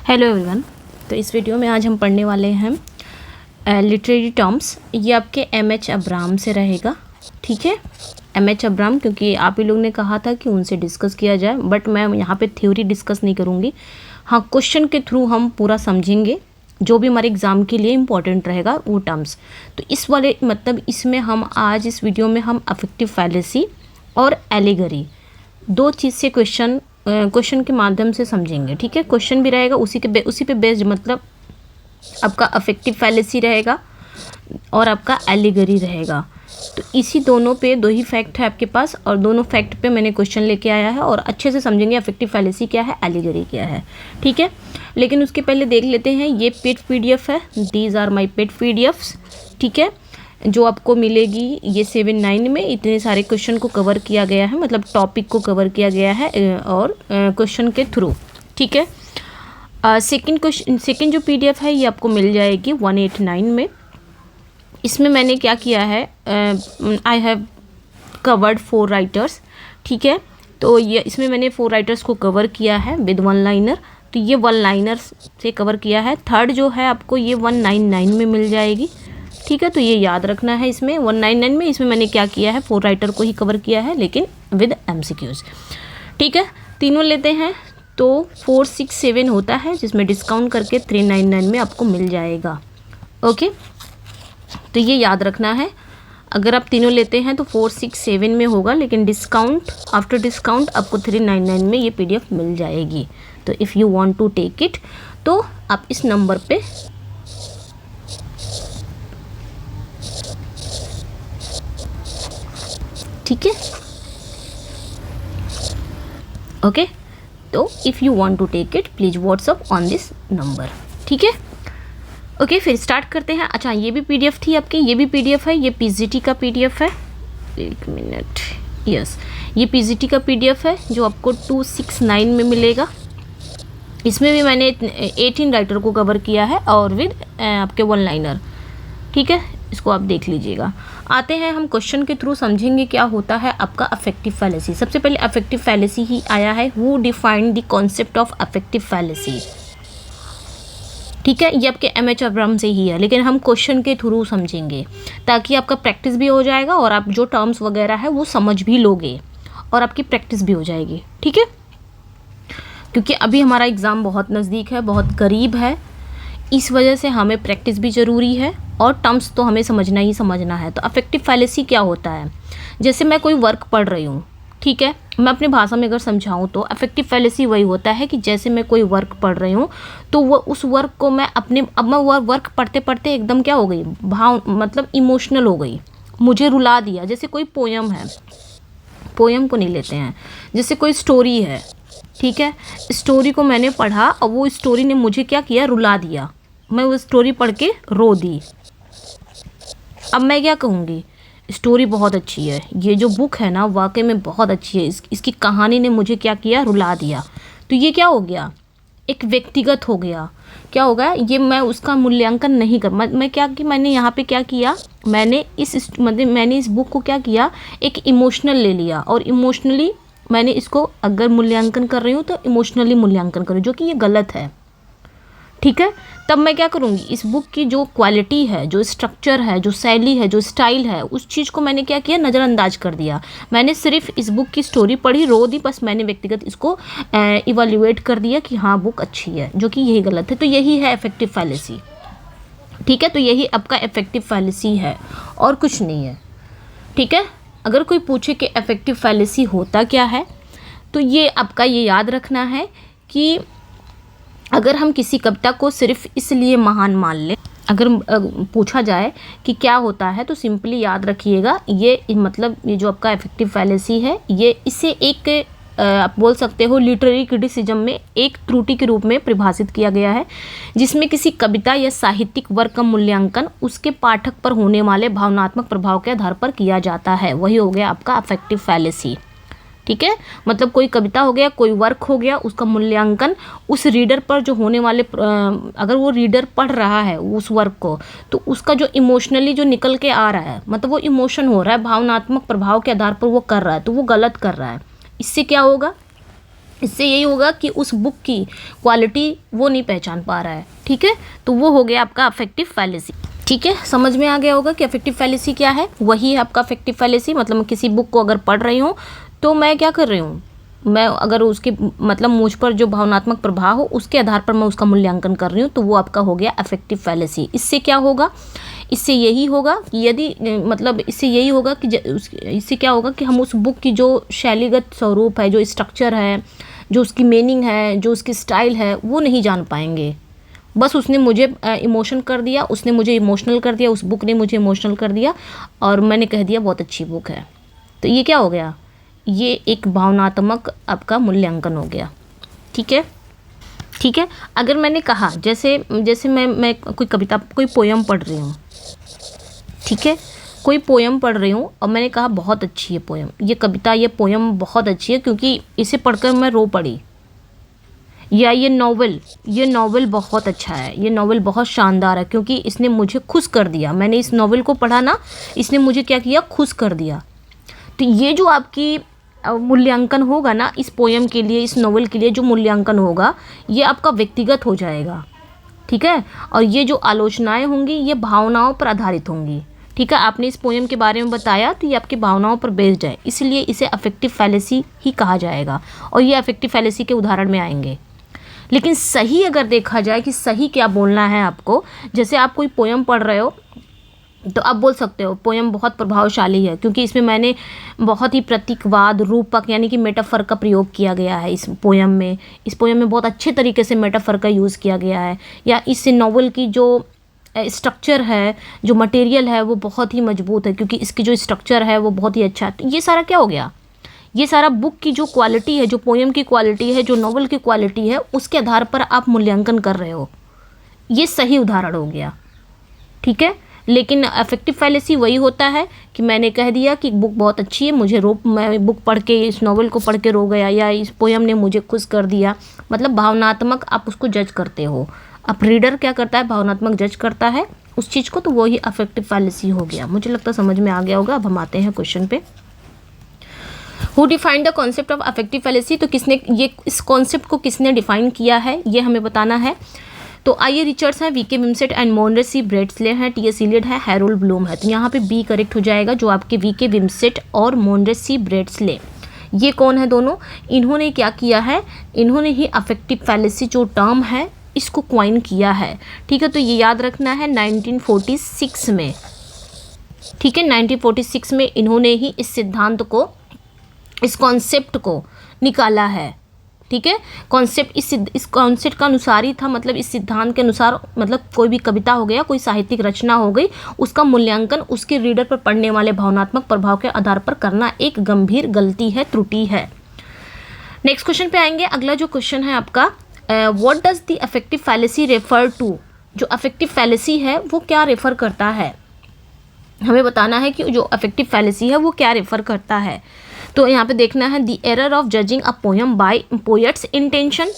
Hello everyone. तो इस video में आज हम पढ़ने वाले हैं लिटरेरी टर्म्स। ये आपके एम.एच. अब्राहम से रहेगा, ठीक है। एम.एच. अब्राहम, क्योंकि आप ही लोग ने कहा था कि उनसे डिस्कस किया जाए, बट मैं यहाँ पे थ्योरी डिस्कस नहीं करूँगी। हाँ, क्वेश्चन के थ्रू हम पूरा समझेंगे जो भी हमारे एग्ज़ाम के लिए इम्पॉर्टेंट रहेगा वो टर्म्स। तो इस वाले मतलब इसमें हम आज इस वीडियो में हम अफेक्टिव फैलेसी और एलिगरी दो चीज़ से क्वेश्चन के माध्यम से समझेंगे, ठीक है। क्वेश्चन भी रहेगा उसी पे बेस्ड, मतलब आपका अफेक्टिव फैलेसी रहेगा और आपका एलिगरी रहेगा। तो इसी दोनों पे दो ही फैक्ट है आपके पास और दोनों फैक्ट पे मैंने क्वेश्चन लेके आया है और अच्छे से समझेंगे अफेक्टिव फैलेसी क्या है, एलिगरी क्या है, ठीक है। लेकिन उसके पहले देख लेते हैं, ये पेड पीडीएफ है, these are my paid PDFs, ठीक है, जो आपको मिलेगी। ये 7-9 में इतने सारे क्वेश्चन को कवर किया गया है, मतलब टॉपिक को कवर किया गया है और क्वेश्चन के थ्रू, ठीक है। सेकंड जो पीडीएफ है ये आपको मिल जाएगी 189 में। इसमें मैंने क्या किया है, आई हैव कवर्ड 4 राइटर्स, ठीक है। तो ये इसमें मैंने 4 राइटर्स को कवर किया है विद 1 लाइनर। तो ये 1 लाइनर से कवर किया है। थर्ड जो है आपको ये 199 में मिल जाएगी, ठीक है। तो ये याद रखना है, इसमें 199 में इसमें मैंने क्या किया है, 4 राइटर को ही कवर किया है लेकिन विद एमसीक्यूज, ठीक है। तीनों लेते हैं तो 467 होता है, जिसमें डिस्काउंट करके 399 में आपको मिल जाएगा, ओके। तो ये याद रखना है, अगर आप तीनों लेते हैं तो 467 में होगा, लेकिन डिस्काउंट आफ्टर डिस्काउंट आपको 399 में ये पीडीएफ मिल जाएगी। तो if you want to take it तो आप इस नंबर पे ठीक है, ओके। तो if you want to take it please WhatsApp on this number, ठीक है, ओके। फिर स्टार्ट करते हैं। अच्छा, ये भी पीडीएफ थी आपकी, ये भी पीडीएफ है, ये पीजीटी का पीडीएफ है, एक मिनट, यस, ये पीजीटी का पीडीएफ है जो आपको 269 में मिलेगा। इसमें भी मैंने 18 राइटर को कवर किया है और विद आपके 1 लाइनर, ठीक है। इसको आप देख लीजिएगा। आते हैं हम क्वेश्चन के थ्रू समझेंगे क्या होता है आपका अफेक्टिव फैलेसी। सबसे पहले अफेक्टिव फैलेसी ही आया है, who defined the concept of affective fallacy, ठीक है। ये आपके एम.एच. अब्राहम से ही है, लेकिन हम क्वेश्चन के थ्रू समझेंगे ताकि आपका प्रैक्टिस भी हो जाएगा और आप जो टर्म्स वगैरह है वो समझ भी लोगे और आपकी प्रैक्टिस भी हो जाएगी, ठीक है। क्योंकि अभी हमारा एग्ज़ाम बहुत नज़दीक है, बहुत करीब है, इस वजह से हमें प्रैक्टिस भी ज़रूरी है और टर्म्स तो हमें समझना ही समझना है। तो अफेक्टिव फैलेसी क्या होता है, जैसे मैं कोई वर्क पढ़ रही हूँ, ठीक है, मैं अपनी भाषा में अगर समझाऊँ तो अफेक्टिव फैलेसी वही होता है कि जैसे मैं कोई वर्क पढ़ रही हूँ तो वो उस वर्क को मैं मैं वो वर्क पढ़ते पढ़ते एकदम क्या हो गई, मतलब इमोशनल हो गई, मुझे रुला दिया। जैसे कोई पोयम है, पोयम को नहीं लेते हैं, जैसे कोई स्टोरी है, ठीक है, स्टोरी को मैंने पढ़ा और वो स्टोरी ने मुझे क्या किया, रुला दिया, मैं वो स्टोरी पढ़ के रो दी। अब मैं क्या कहूँगी, स्टोरी बहुत अच्छी है, ये जो बुक है ना वाकई में बहुत अच्छी है, इसकी कहानी ने मुझे क्या किया, रुला दिया। तो ये क्या हो गया, एक व्यक्तिगत हो गया, क्या हो गया, ये मैं उसका मूल्यांकन नहीं कर, मैं क्या कि मैंने यहाँ पे क्या किया, मैंने इस बुक को क्या किया, एक इमोशनल ले लिया और इमोशनली मैंने इसको अगर मूल्यांकन कर रही हूँ तो इमोशनली मूल्यांकन करूँ, जो कि ये गलत है, ठीक है। तब मैं क्या करूँगी, इस बुक की जो क्वालिटी है, जो स्ट्रक्चर है, जो शैली है, जो स्टाइल है, उस चीज़ को मैंने क्या किया, नज़रअंदाज कर दिया। मैंने सिर्फ इस बुक की स्टोरी पढ़ी, रो दी, बस मैंने व्यक्तिगत इसको इवैल्यूएट कर दिया कि हाँ बुक अच्छी है, जो कि यही गलत है। तो यही है इफेक्टिव फैलेसी, ठीक है। तो यही आपका इफेक्टिव फैलेसी है और कुछ नहीं है, ठीक है। अगर कोई पूछे कि इफेक्टिव फैलेसी होता क्या है, तो ये आपका ये याद रखना है कि अगर हम किसी कविता को सिर्फ इसलिए महान मान लें, अगर पूछा जाए कि क्या होता है, तो सिंपली याद रखिएगा, ये मतलब ये जो आपका इफेक्टिव फैलेसी है, ये इसे एक आप बोल सकते हो लिटरेरी क्रिटिसिज्म में एक त्रुटि के रूप में परिभाषित किया गया है, जिसमें किसी कविता या साहित्यिक वर्क का मूल्यांकन उसके पाठक पर होने वाले भावनात्मक प्रभाव के आधार पर किया जाता है। वही हो गया आपका अफेक्टिव फैलेसी, ठीक है। मतलब कोई कविता हो गया, कोई वर्क हो गया, उसका मूल्यांकन उस रीडर पर जो होने वाले, अगर वो रीडर पढ़ रहा है उस वर्क को, तो उसका जो इमोशनली जो निकल के आ रहा है, मतलब वो इमोशन हो रहा है, भावनात्मक प्रभाव के आधार पर वो कर रहा है, तो वो गलत कर रहा है। इससे क्या होगा, इससे यही होगा कि उस बुक की क्वालिटी वो नहीं पहचान पा रहा है, ठीक है। तो वो हो गया आपका अफेक्टिव फैलेसी, ठीक है। समझ में आ गया होगा कि अफेक्टिव फैलेसी क्या है। वही है आपका अफेक्टिव फैलेसी। मतलब मैं किसी बुक को अगर पढ़ रही हूँ तो मैं क्या कर रही हूँ, मैं अगर उसके मतलब मुझ पर जो भावनात्मक प्रभाव हो उसके आधार पर मैं उसका मूल्यांकन कर रही हूँ, तो वो आपका हो गया अफेक्टिव फैलेसी। इससे क्या होगा, इससे यही होगा कि यदि मतलब इससे यही होगा कि इससे क्या होगा कि हम उस बुक की जो शैलीगत स्वरूप है, जो स्ट्रक्चर है, जो उसकी मीनिंग है, जो उसकी स्टाइल है, वो नहीं जान पाएंगे। बस उसने मुझे इमोशन कर दिया, उसने मुझे इमोशनल कर दिया, उस बुक ने मुझे इमोशनल कर दिया और मैंने कह दिया बहुत अच्छी बुक है। तो ये क्या हो गया, ये एक भावनात्मक आपका मूल्यांकन हो गया, ठीक है, ठीक है। अगर मैंने कहा जैसे जैसे मैं कोई कविता, कोई पोयम पढ़ रही हूँ, ठीक है, कोई पोयम पढ़ रही हूँ और मैंने कहा बहुत अच्छी है पोयम, ये कविता, ये पोयम बहुत अच्छी है क्योंकि इसे पढ़कर मैं रो पड़ी, या ये नॉवल बहुत अच्छा है, ये नॉवल बहुत शानदार है क्योंकि इसने मुझे खुश कर दिया, मैंने इस नॉवल को पढ़ा ना, इसने मुझे क्या किया, खुश कर दिया। तो ये जो आपकी मूल्यांकन होगा ना इस पोयम के लिए, इस नॉवल के लिए जो मूल्यांकन होगा ये आपका व्यक्तिगत हो जाएगा, ठीक है। और ये जो आलोचनाएं होंगी ये भावनाओं पर आधारित होंगी, ठीक है। आपने इस पोयम के बारे में बताया तो ये आपकी भावनाओं पर बेस्ड है, इसलिए इसे अफेक्टिव फैलेसी ही कहा जाएगा और ये अफेक्टिव फैलेसी के उदाहरण में आएंगे। लेकिन सही अगर देखा जाए कि सही क्या बोलना है आपको, जैसे आप कोई पोयम पढ़ रहे हो तो आप बोल सकते हो पोयम बहुत प्रभावशाली है क्योंकि इसमें मैंने बहुत ही प्रतीकवाद, रूपक यानी कि मेटाफर का प्रयोग किया गया है इस पोयम में। इस पोयम में बहुत अच्छे तरीके से मेटाफर का यूज़ किया गया है, या इस नॉवल की जो स्ट्रक्चर है, जो मटेरियल है वो बहुत ही मजबूत है क्योंकि इसकी जो स्ट्रक्चर है वो बहुत ही अच्छा है। तो ये सारा क्या हो गया, ये सारा बुक की जो क्वालिटी है, जो पोयम की क्वालिटी है, जो नॉवल की क्वालिटी है, उसके आधार पर आप मूल्यांकन कर रहे हो। ये सही उदाहरण हो गया, ठीक है। लेकिन अफेक्टिव फैलेसी वही होता है कि मैंने कह दिया कि बुक बहुत अच्छी है, मैं बुक पढ़ के, इस नॉवल को पढ़ के रो गया, या इस पोयम ने मुझे खुश कर दिया। मतलब भावनात्मक आप उसको जज करते हो, अब रीडर क्या करता है, भावनात्मक जज करता है उस चीज़ को, तो वही अफेक्टिव फैलेसी हो गया। मुझे लगता है समझ में आ गया होगा। अब हम आते हैं क्वेश्चन पे। Who defined the concept of affective fallacy, तो किसने ये इस कॉन्सेप्ट को किसने डिफाइन किया है ये हमें बताना है। तो आइए रिचर्ड्स है, वीके विम्सेट एंड मोनरेसी ब्रेडस्ले है, टी.एस. इलियट है, हैरोल्ड ब्लूम है। तो यहाँ पे बी करेक्ट हो जाएगा, जो आपके वीके विम्सेट और मोनरेसी ब्रेडस्ले, ये कौन है दोनों, इन्होंने क्या किया है, इन्होंने ही अफेक्टिव फैलेसी जो टर्म है इसको क्वाइन किया है, ठीक है। तो ये याद रखना है 1946 में, ठीक है, 1946 में इन्होंने ही इस सिद्धांत को, इस कॉन्सेप्ट को निकाला है, ठीक है। कॉन्सेप्ट इस कॉन्सेप्ट का अनुसार ही था, मतलब इस सिद्धांत के अनुसार, मतलब कोई भी कविता हो गया, कोई साहित्यिक रचना हो गई, उसका मूल्यांकन उसके रीडर पर पड़ने वाले भावनात्मक प्रभाव के आधार पर करना एक गंभीर गलती है, त्रुटि है। नेक्स्ट क्वेश्चन पे आएंगे। अगला जो क्वेश्चन है आपका, what does the affective fallacy refer to, जो अफेक्टिव फैलेसी है वो क्या रेफर करता है, हमें बताना है कि जो अफेक्टिव फैलेसी है वो क्या रेफर करता है। तो यहाँ पे देखना है the error of judging a poem by poet's intention.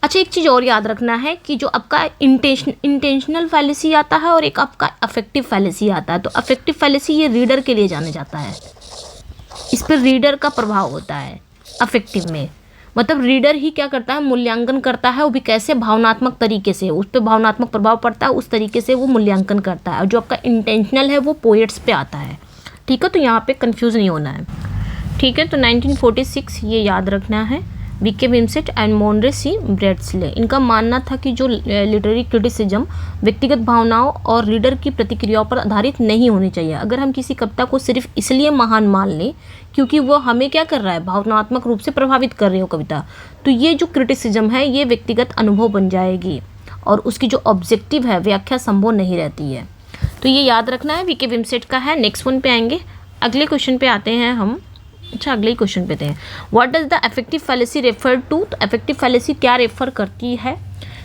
अच्छा, एक चीज़ और याद रखना है कि जो आपका इंटेंशनल फैलेसी आता है और एक आपका अफेक्टिव फैलेसी आता है। तो अफेक्टिव फैलेसी ये रीडर के लिए जाने जाता है, इस पर रीडर का प्रभाव होता है अफेक्टिव में, मतलब रीडर ही क्या करता है, मूल्यांकन करता है, वो भी कैसे, भावनात्मक तरीके से, उस पर भावनात्मक प्रभाव पड़ता है, उस तरीके से वो मूल्यांकन करता है। और जो आपका इंटेंशनल है वो पोएट्स पे आता है, ठीक है। तो यहाँ पे कंफ्यूज नहीं होना है, ठीक है। तो 1946 ये याद रखना है, वीके विम्सेट एंड मोनरेसी ब्रेडस्ले, इनका मानना था कि जो लिटरेरी क्रिटिसिज्म व्यक्तिगत भावनाओं और रीडर की प्रतिक्रियाओं पर आधारित नहीं होनी चाहिए। अगर हम किसी कविता को सिर्फ इसलिए महान मान लें क्योंकि वो हमें क्या कर रहा है, भावनात्मक रूप से प्रभावित कर रही हो कविता, तो ये जो क्रिटिसिज्म है ये व्यक्तिगत अनुभव बन जाएगी और उसकी जो ऑब्जेक्टिव है व्याख्या संभव नहीं रहती है। तो ये याद रखना है, वीके विम्सेट का है। नेक्स्ट वन पे आएंगे, अगले क्वेश्चन पे आते हैं हम। अच्छा, अगले ही क्वेश्चन पे थे, what does the affective fallacy refer to, तो अफेक्टिव फैलेसी क्या रेफर करती है,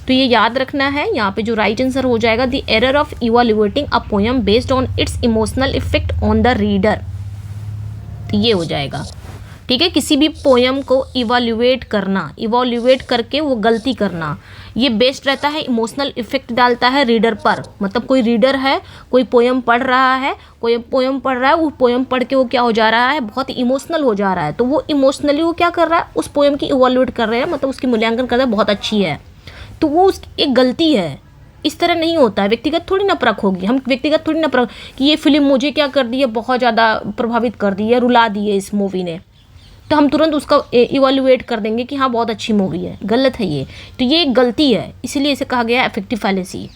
तो ये याद रखना है। यहाँ पे जो राइट आंसर हो जाएगा, the error of evaluating a poem based on it's emotional effect on the reader, तो ये हो जाएगा, ठीक है, किसी भी पोयम को इवैल्यूएट करना, इवैल्यूएट करके वो गलती करना, ये बेस्ड रहता है, इमोशनल इफेक्ट डालता है रीडर पर। मतलब कोई रीडर है, कोई पोयम पढ़ रहा है, कोई पोयम पढ़ रहा है, वो पोयम पढ़ के वो क्या हो जा रहा है, बहुत इमोशनल हो जा रहा है, तो वो इमोशनली वो क्या कर रहा है, उस पोयम की इवैल्यूएट कर रहे हैं, मतलब उसकी मूल्यांकन कर रहा है, बहुत अच्छी है, तो वो उसकी एक गलती है। इस तरह नहीं होता है, व्यक्तिगत थोड़ी ना परख होगी, हम व्यक्तिगत थोड़ी ना परख कि ये फिल्म मुझे क्या कर दी है, बहुत ज़्यादा प्रभावित कर दी है, रुला दी है इस मूवी ने, तो हम तुरंत उसका इवैल्यूएट कर देंगे कि हाँ बहुत अच्छी मूवी है। गलत है ये, तो ये एक गलती है, इसीलिए इसे कहा गया है अफेक्टिव फैलेसी।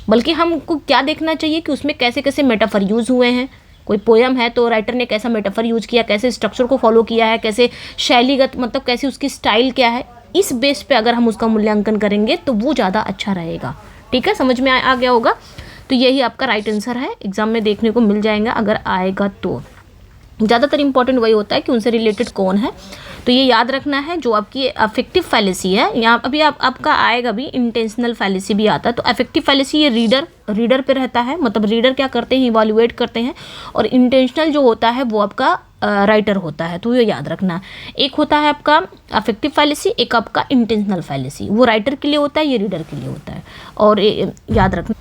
बल्कि हमको क्या देखना चाहिए कि उसमें कैसे कैसे मेटाफर यूज़ हुए हैं। कोई पोयम है तो राइटर ने कैसा मेटाफर यूज़ किया, कैसे स्ट्रक्चर को फॉलो किया है, कैसे शैलीगत मतलब कैसे उसकी स्टाइल क्या है, इस बेस पे अगर हम उसका मूल्यांकन करेंगे तो वो ज़्यादा अच्छा रहेगा। ठीक है, समझ में आ गया होगा। तो यही आपका राइट आंसर है, एग्जाम में देखने को मिल जाएगा अगर आएगा तो। ज़्यादातर इंपॉर्टेंट वही होता है कि उनसे रिलेटेड कौन है, तो ये याद रखना है। जो आपकी अफेक्टिव फैलेसी है, यहाँ अभी आपका आएगा भी इंटेंशनल फैलेसी भी आता है। तो अफेक्टिव फैलेसी ये रीडर पे रहता है, मतलब रीडर क्या करते हैं, इवैल्यूएट करते हैं, और इंटेंशनल जो होता है वो आपका राइटर होता है। तो ये याद रखना, एक होता है आपका अफेक्टिव फैलेसी, एक आपका इंटेंशनल फैलेसी, वो राइटर के लिए होता है, ये रीडर के लिए होता है, और याद रखना।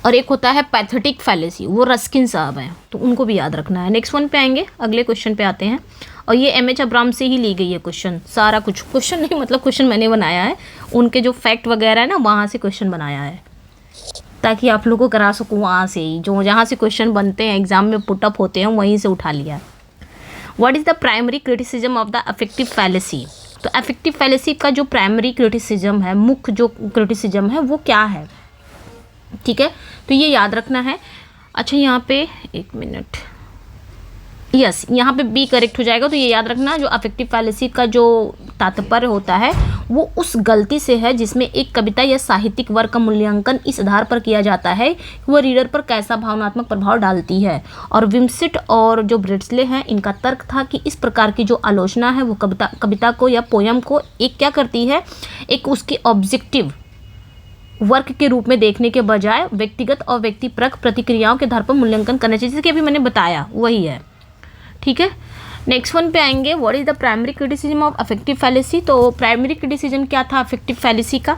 और एक होता है पैथेटिक फैलेसी, वो रस्किन साहब हैं, तो उनको भी याद रखना है। नेक्स्ट वन पे आएंगे, अगले क्वेश्चन पे आते हैं, और ये एम एच अब्राम से ही ली गई है क्वेश्चन, सारा कुछ क्वेश्चन नहीं, मतलब क्वेश्चन मैंने बनाया है, उनके जो फैक्ट वगैरह है ना वहाँ से क्वेश्चन बनाया है, ताकि आप लोगों को करा सकूँ वहाँ से ही, जो जहाँ से क्वेश्चन बनते हैं एग्जाम में पुटअप होते हैं वहीं से उठा लिया। What is the primary criticism of the affective fallacy. तो अफेक्टिव फैलेसी का जो प्राइमरी क्रिटिसिज्म है, मुख्य जो क्रिटिसिज्म है वो क्या है, ठीक है, तो ये याद रखना है। अच्छा यहाँ पे एक मिनट, यस यहाँ पे बी करेक्ट हो जाएगा। तो ये याद रखना, जो अफेक्टिव फैलेसी का जो तात्पर्य होता है वो उस गलती से है जिसमें एक कविता या साहित्यिक वर्क का मूल्यांकन इस आधार पर किया जाता है कि वह रीडर पर कैसा भावनात्मक प्रभाव डालती है। और विमसिट और जो ब्रेड्सले हैं, इनका तर्क था कि इस प्रकार की जो आलोचना है वो कविता को या पोयम को एक क्या करती है, एक उसके ऑब्जेक्टिव वर्क के रूप में देखने के बजाय व्यक्तिगत और व्यक्तिपरक प्रतिक्रियाओं के आधार पर मूल्यांकन करना चाहिए, जैसे कि अभी मैंने बताया वही है। ठीक है, नेक्स्ट वन पे आएंगे, what is the primary criticism of affective fallacy. तो प्राइमरी क्रिटिसिज्म क्या था अफेक्टिव फैलेसी का,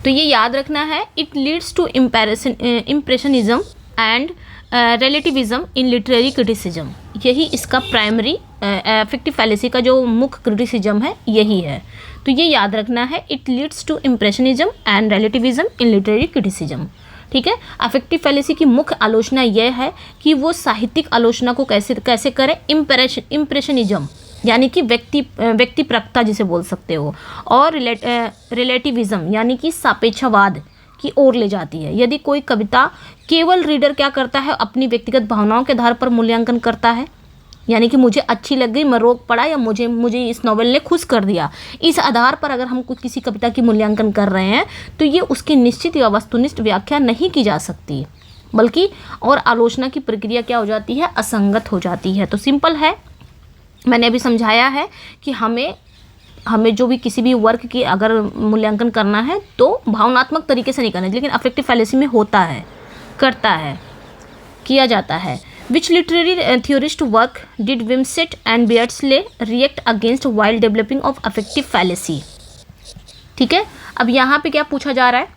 तो ये याद रखना है, it leads to impressionism and relativism in literary criticism. यही इसका प्राइमरी अफेक्टिव फैलेसी का जो मुख्य क्रिटिसिज्म है यही है। तो ये याद रखना है, it leads to impressionism and relativism in literary criticism. ठीक है, अफेक्टिव फैलेसी की मुख्य आलोचना यह है कि वो साहित्यिक आलोचना को कैसे करें, इम्प्रेशनिज्म यानी कि व्यक्तिपरकता जिसे बोल सकते हो, और रिलेटिविज्म यानी कि सापेक्षवाद की ओर ले जाती है। यदि कोई कविता केवल रीडर क्या करता है, अपनी व्यक्तिगत भावनाओं के आधार पर मूल्यांकन करता है, यानी कि मुझे अच्छी लग गई, मैं रोक पड़ा, या मुझे इस नॉवेल ने खुश कर दिया, इस आधार पर अगर हम किसी कविता की मूल्यांकन कर रहे हैं तो ये उसकी निश्चित या वस्तुनिष्ठ व्याख्या नहीं की जा सकती, बल्कि और आलोचना की प्रक्रिया क्या हो जाती है, असंगत हो जाती है। तो सिंपल है, मैंने अभी समझाया है कि हमें जो भी किसी भी वर्क की अगर मूल्यांकन करना है तो भावनात्मक तरीके से नहीं करना है, लेकिन अफेक्टिव फैलेसी में होता है, किया जाता है। Which literary theorist work did Wimsatt and Beardsley react against while developing of affective fallacy? ठीक है, अब यहाँ पे क्या पूछा जा रहा है,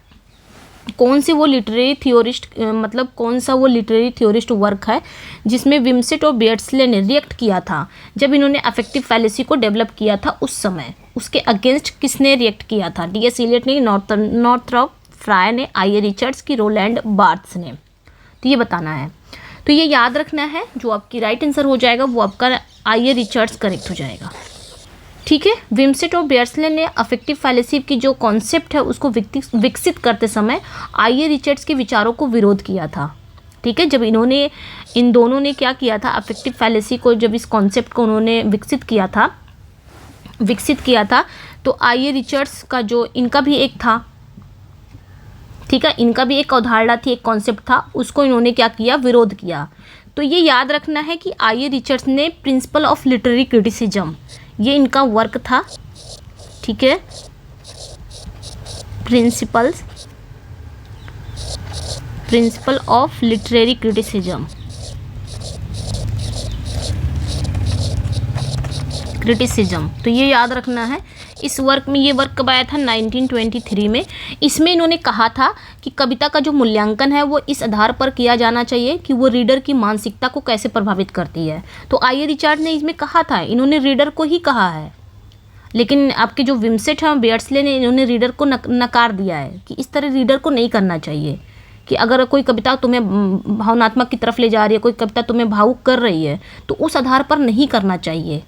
कौन सी वो लिटरेरी थियोरिस्ट, मतलब कौन सा वो लिटरेरी थियोरिस्ट वर्क है जिसमें विमसेट और बेयर्डस्ले ने रिएक्ट किया था जब इन्होंने अफेक्टिव फैलेसी को डेवलप किया था, उस समय उसके अगेंस्ट किसने रिएक्ट किया था, डी.एस. इलियट ने, नॉर्थरॉप फ्राई ने, आई.ए. रिचर्ड्स की, रोलैंड बार्थ्स ने। तो ये बताना है, तो ये याद रखना है, जो आपकी राइट आंसर हो जाएगा वो आपका आई.ए. रिचर्ड्स करेक्ट हो जाएगा। ठीक है, विमसेट और बेयर्डस्ले ने अफेक्टिव फैलेसी की जो कॉन्सेप्ट है उसको विकसित करते समय आई.ए. रिचर्ड्स के विचारों को विरोध किया था। ठीक है, जब इन दोनों ने क्या किया था, अफेक्टिव फैलेसी को, जब इस कॉन्सेप्ट को उन्होंने विकसित किया था तो आई.ए. रिचर्ड्स का जो इनका भी एक था, ठीक है, इनका भी एक अवधारणा थी, एक कॉन्सेप्ट था, उसको इन्होंने क्या किया, विरोध किया। तो ये याद रखना है कि आई.ए. रिचर्ड्स ने प्रिंसिपल ऑफ लिटरेरी क्रिटिसिज्म, ये इनका वर्क था। ठीक है, principle of literary criticism, criticism, तो ये याद रखना है। इस वर्क में, ये वर्क कब आया था? 1923 में। इसमें इन्होंने कहा था कि कविता का जो मूल्यांकन है वो इस आधार पर किया जाना चाहिए कि वो रीडर की मानसिकता को कैसे प्रभावित करती है। तो आई रिचर्ड ने इसमें कहा था, इन्होंने रीडर को ही कहा है, लेकिन आपके जो विमसेट हैं बेयर्डसले ने इन्होंने रीडर को नकार दिया है कि इस तरह रीडर को नहीं करना चाहिए, कि अगर कोई कविता तुम्हें भावनात्मक की तरफ ले जा रही है, कोई कविता तुम्हें भावुक कर रही है, तो उस आधार पर नहीं करना चाहिए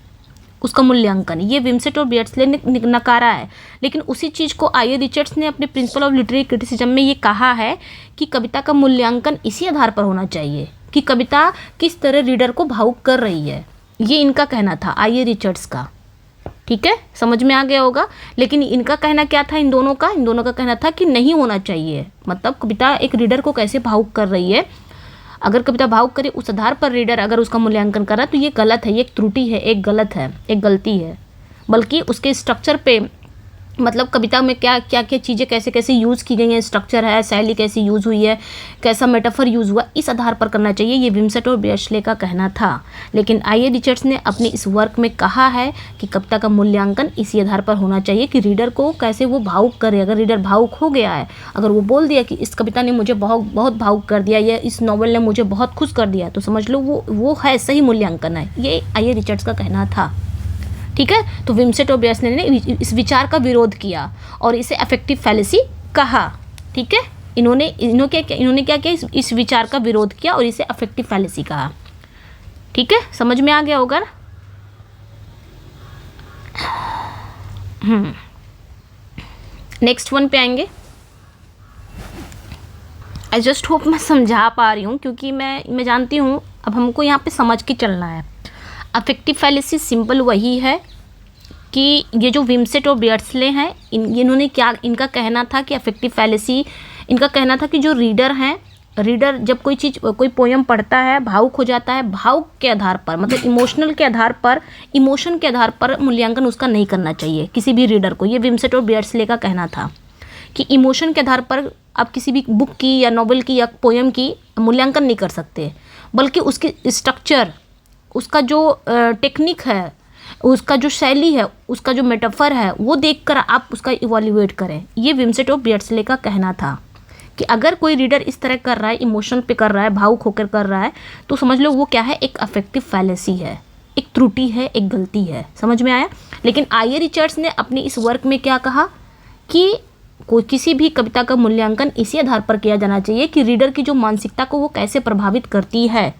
उसका मूल्यांकन। ये विमसेट और बेयर्डसले ने नकारा है। लेकिन उसी चीज़ को आई रिचर्ड्स ने अपने प्रिंसिपल ऑफ लिटरेरी क्रिटिसिज्म में ये कहा है कि कविता का मूल्यांकन इसी आधार पर होना चाहिए कि कविता किस तरह रीडर को भावुक कर रही है। ये इनका कहना था, आई रिचर्ड्स का। ठीक है, समझ में आ गया होगा। लेकिन इनका कहना क्या था? इन दोनों का कहना था कि नहीं होना चाहिए। मतलब कविता एक रीडर को कैसे भावुक कर रही है, अगर कविता भावुक करे उस आधार पर रीडर अगर उसका मूल्यांकन कर रहा है तो ये गलत है, ये एक त्रुटि है, एक गलती है। बल्कि उसके स्ट्रक्चर पे, मतलब कविता में क्या क्या चीज़ें कैसे कैसे यूज़ की गई हैं, स्ट्रक्चर है, शैली कैसी यूज़ हुई है, कैसा मेटाफर यूज़ हुआ, इस आधार पर करना चाहिए। ये विमसेट और बेयर्डसले का कहना था। लेकिन आई रिचर्ड्स ने अपने इस वर्क में कहा है कि कविता का मूल्यांकन इसी आधार पर होना चाहिए कि रीडर को कैसे वो भावुक करे। अगर रीडर भावुक हो गया है, अगर वो बोल दिया कि इस कविता ने मुझे बहुत भावुक कर दिया या इस नॉवल ने मुझे बहुत खुश कर दिया, तो समझ लो वो है, सही मूल्यांकन है। ये आई रिचर्ड्स का कहना था। ठीक है, तो विमसेट और बेयर्डसले ने इस विचार का विरोध किया और इसे अफेक्टिव फैलेसी कहा। ठीक है, इन्होंने क्या किया? इस विचार का विरोध किया और इसे अफेक्टिव फैलेसी कहा। ठीक है, समझ में आ गया होगा ना? नेक्स्ट वन पे आएंगे। आई जस्ट होप मैं समझा पा रही हूँ, क्योंकि मैं जानती हूँ अब हमको यहाँ पे समझ के चलना है। अफेक्टिव फैलेसी सिंपल वही है कि ये जो विमसेट और बेयर्डसले हैं, इन्होंने क्या, इनका कहना था कि अफेक्टिव फैलेसी, इनका कहना था कि जो रीडर हैं, रीडर जब कोई पोयम पढ़ता है, भावुक हो जाता है, भावुक के आधार पर, मतलब इमोशन के आधार पर मूल्यांकन उसका नहीं करना चाहिए किसी भी रीडर को। ये विमसेट और बेयर्डसले का कहना था कि इमोशन के आधार पर आप किसी भी बुक की या नॉवल की या पोयम की मूल्यांकन नहीं कर सकते, बल्कि उसकी स्ट्रक्चर, उसका जो टेक्निक है, उसका जो शैली है, उसका जो मेटाफर है, वो देखकर आप उसका इवैल्यूएट करें। ये विमसेट और बेयर्डसले का कहना था कि अगर कोई रीडर इस तरह कर रहा है, इमोशन पे कर रहा है, भावुक होकर कर रहा है, तो समझ लो वो क्या है? एक अफेक्टिव फैलेसी है, एक त्रुटि है, एक गलती है। समझ में आया? लेकिन आई रिचर्ड्स ने अपनी इस वर्क में क्या कहा कि किसी भी कविता का मूल्यांकन इसी आधार पर किया जाना चाहिए कि रीडर की जो मानसिकता को वो कैसे प्रभावित करती है।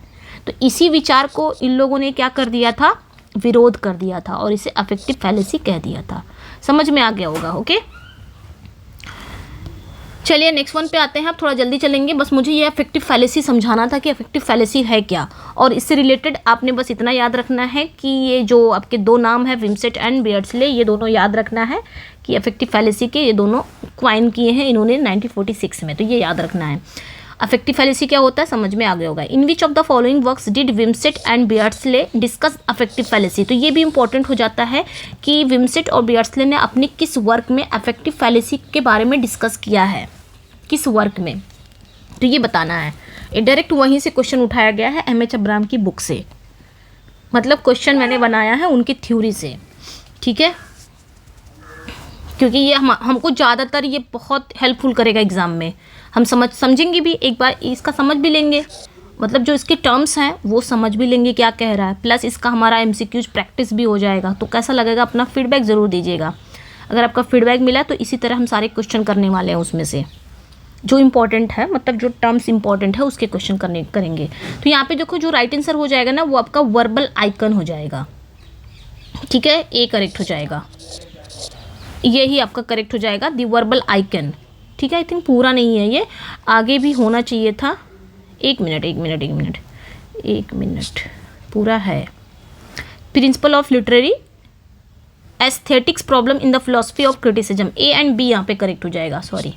तो इसी विचार को इन लोगों ने क्या कर दिया था? विरोध कर दिया था और इसे अफेक्टिव फैलेसी कह दिया था। समझ में आ गया होगा? ओके, चलिए नेक्स्ट वन पे आते हैं। आप थोड़ा जल्दी चलेंगे, बस मुझे ये अफेक्टिव फैलेसी समझाना था कि अफेक्टिव फैलेसी है क्या, और इससे रिलेटेड आपने बस इतना याद रखना है कि ये जो आपके दो नाम है विमसेट एंड बेयर्डसले, ये दोनों याद रखना है कि अफेक्टिव फैलेसी के ये दोनों क्वाइन किए हैं इन्होंने 1946 में, तो ये याद रखना है। अफेक्टिव फैलेसी क्या होता है समझ में आ गया होगा। In which of the following works did Wimsatt and Beardsley discuss affective fallacy, तो ये भी इंपॉर्टेंट हो जाता है कि विमसेट और बेयर्डसले ने अपने किस वर्क में अफेक्टिव फैलेसी के बारे में डिस्कस किया है, किस वर्क में, तो ये बताना है। ये डायरेक्ट वहीं से क्वेश्चन उठाया गया है एम एच अब्राहम की बुक से, मतलब क्वेश्चन मैंने बनाया है उनकी थ्योरी से। ठीक है, क्योंकि ये हमको ज़्यादातर ये बहुत हेल्पफुल करेगा एग्ज़ाम में। हम समझेंगे भी, एक बार इसका समझ भी लेंगे, मतलब जो इसके टर्म्स हैं वो समझ भी लेंगे क्या कह रहा है, प्लस इसका हमारा MCQs प्रैक्टिस भी हो जाएगा। तो कैसा लगेगा अपना फीडबैक ज़रूर दीजिएगा। अगर आपका फीडबैक मिला तो इसी तरह हम सारे क्वेश्चन करने वाले हैं, उसमें से जो इम्पॉर्टेंट है, मतलब जो टर्म्स इंपॉर्टेंट है उसके क्वेश्चन करेंगे। तो यहाँ पे देखो जो राइट आंसर हो जाएगा ना वो आपका वर्बल आइकन हो जाएगा। ठीक है, ए करेक्ट हो जाएगा, यही आपका करेक्ट हो जाएगा, दी वर्बल आइकन। ठीक है, आई थिंक पूरा नहीं है, ये आगे भी होना चाहिए था। एक मिनट पूरा है। Principle of literary aesthetics problem in the philosophy of criticism, A and B यहाँ पे करेक्ट हो जाएगा। सॉरी,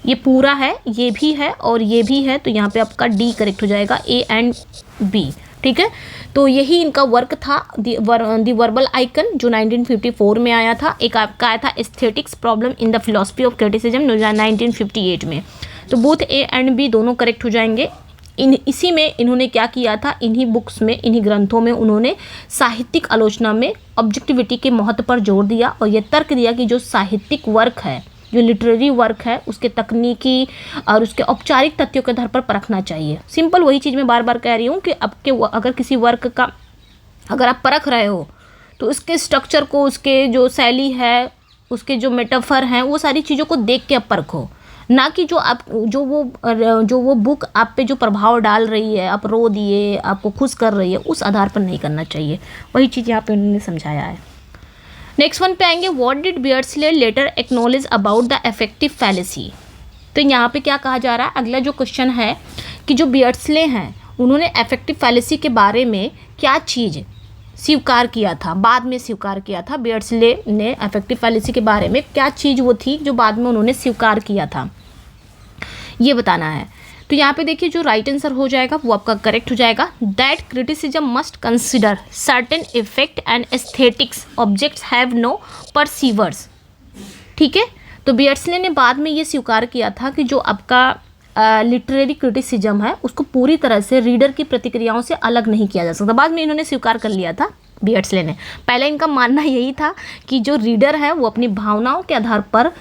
ये पूरा है, ये भी है और ये भी है, तो यहाँ पे आपका डी करेक्ट हो जाएगा, ए एंड बी। ठीक है, तो यही इनका वर्क था, दी वर्बल आइकन, जो 1954 में आया था। एक आपका आया था aesthetics problem in the philosophy of criticism 1958 में। तो बोथ ए एंड बी दोनों करेक्ट हो जाएंगे। इसी में इन्होंने क्या किया था, इन्हीं बुक्स में, इन्हीं ग्रंथों में उन्होंने साहित्यिक आलोचना में ऑब्जेक्टिविटी के महत्व पर जोर दिया और ये तर्क दिया कि जो साहित्यिक वर्क है, जो लिटरेरी वर्क है, उसके तकनीकी और उसके औपचारिक तथ्यों के आधार पर परखना चाहिए। सिंपल वही चीज़ मैं बार बार कह रही हूँ कि आपके अगर किसी वर्क का अगर आप परख रहे हो तो उसके स्ट्रक्चर को, उसके जो शैली है, उसके जो मेटाफर हैं, वो सारी चीज़ों को देख के आप परखो, ना कि जो वो बुक आप पे जो प्रभाव डाल रही है, आप रो दिए, आपको खुश कर रही है, उस आधार पर नहीं करना चाहिए। वही चीज़ यहाँ पे उन्होंने समझाया है। नेक्स्ट वन पे आएंगे, what did Beardsley later acknowledge about the affective fallacy. तो यहाँ पे क्या कहा जा रहा है, अगला जो क्वेश्चन है कि जो बियर्डस्ले हैं उन्होंने अफेक्टिव फैलेसी के बारे में क्या चीज़ स्वीकार किया था, बाद में स्वीकार किया था। बियर्डस्ले ने अफेक्टिव फैलेसी के बारे में क्या चीज़ वो थी जो बाद में उन्होंने स्वीकार किया था, ये बताना है। तो यहाँ पे देखिए जो राइट आंसर हो जाएगा वो आपका करेक्ट हो जाएगा। That criticism must consider certain effect and aesthetics objects have no perceivers. ठीक है, तो बियर्डस्ले ने बाद में ये स्वीकार किया था कि जो आपका लिटरेरी क्रिटिसिज्म है उसको पूरी तरह से रीडर की प्रतिक्रियाओं से अलग नहीं किया जा सकता। बाद में इन्होंने स्वीकार कर लिया था बियर्डस्ले ने। पहले इनका मानना यही था कि जो रीडर है वो अपनी भावनाओं के आधार पर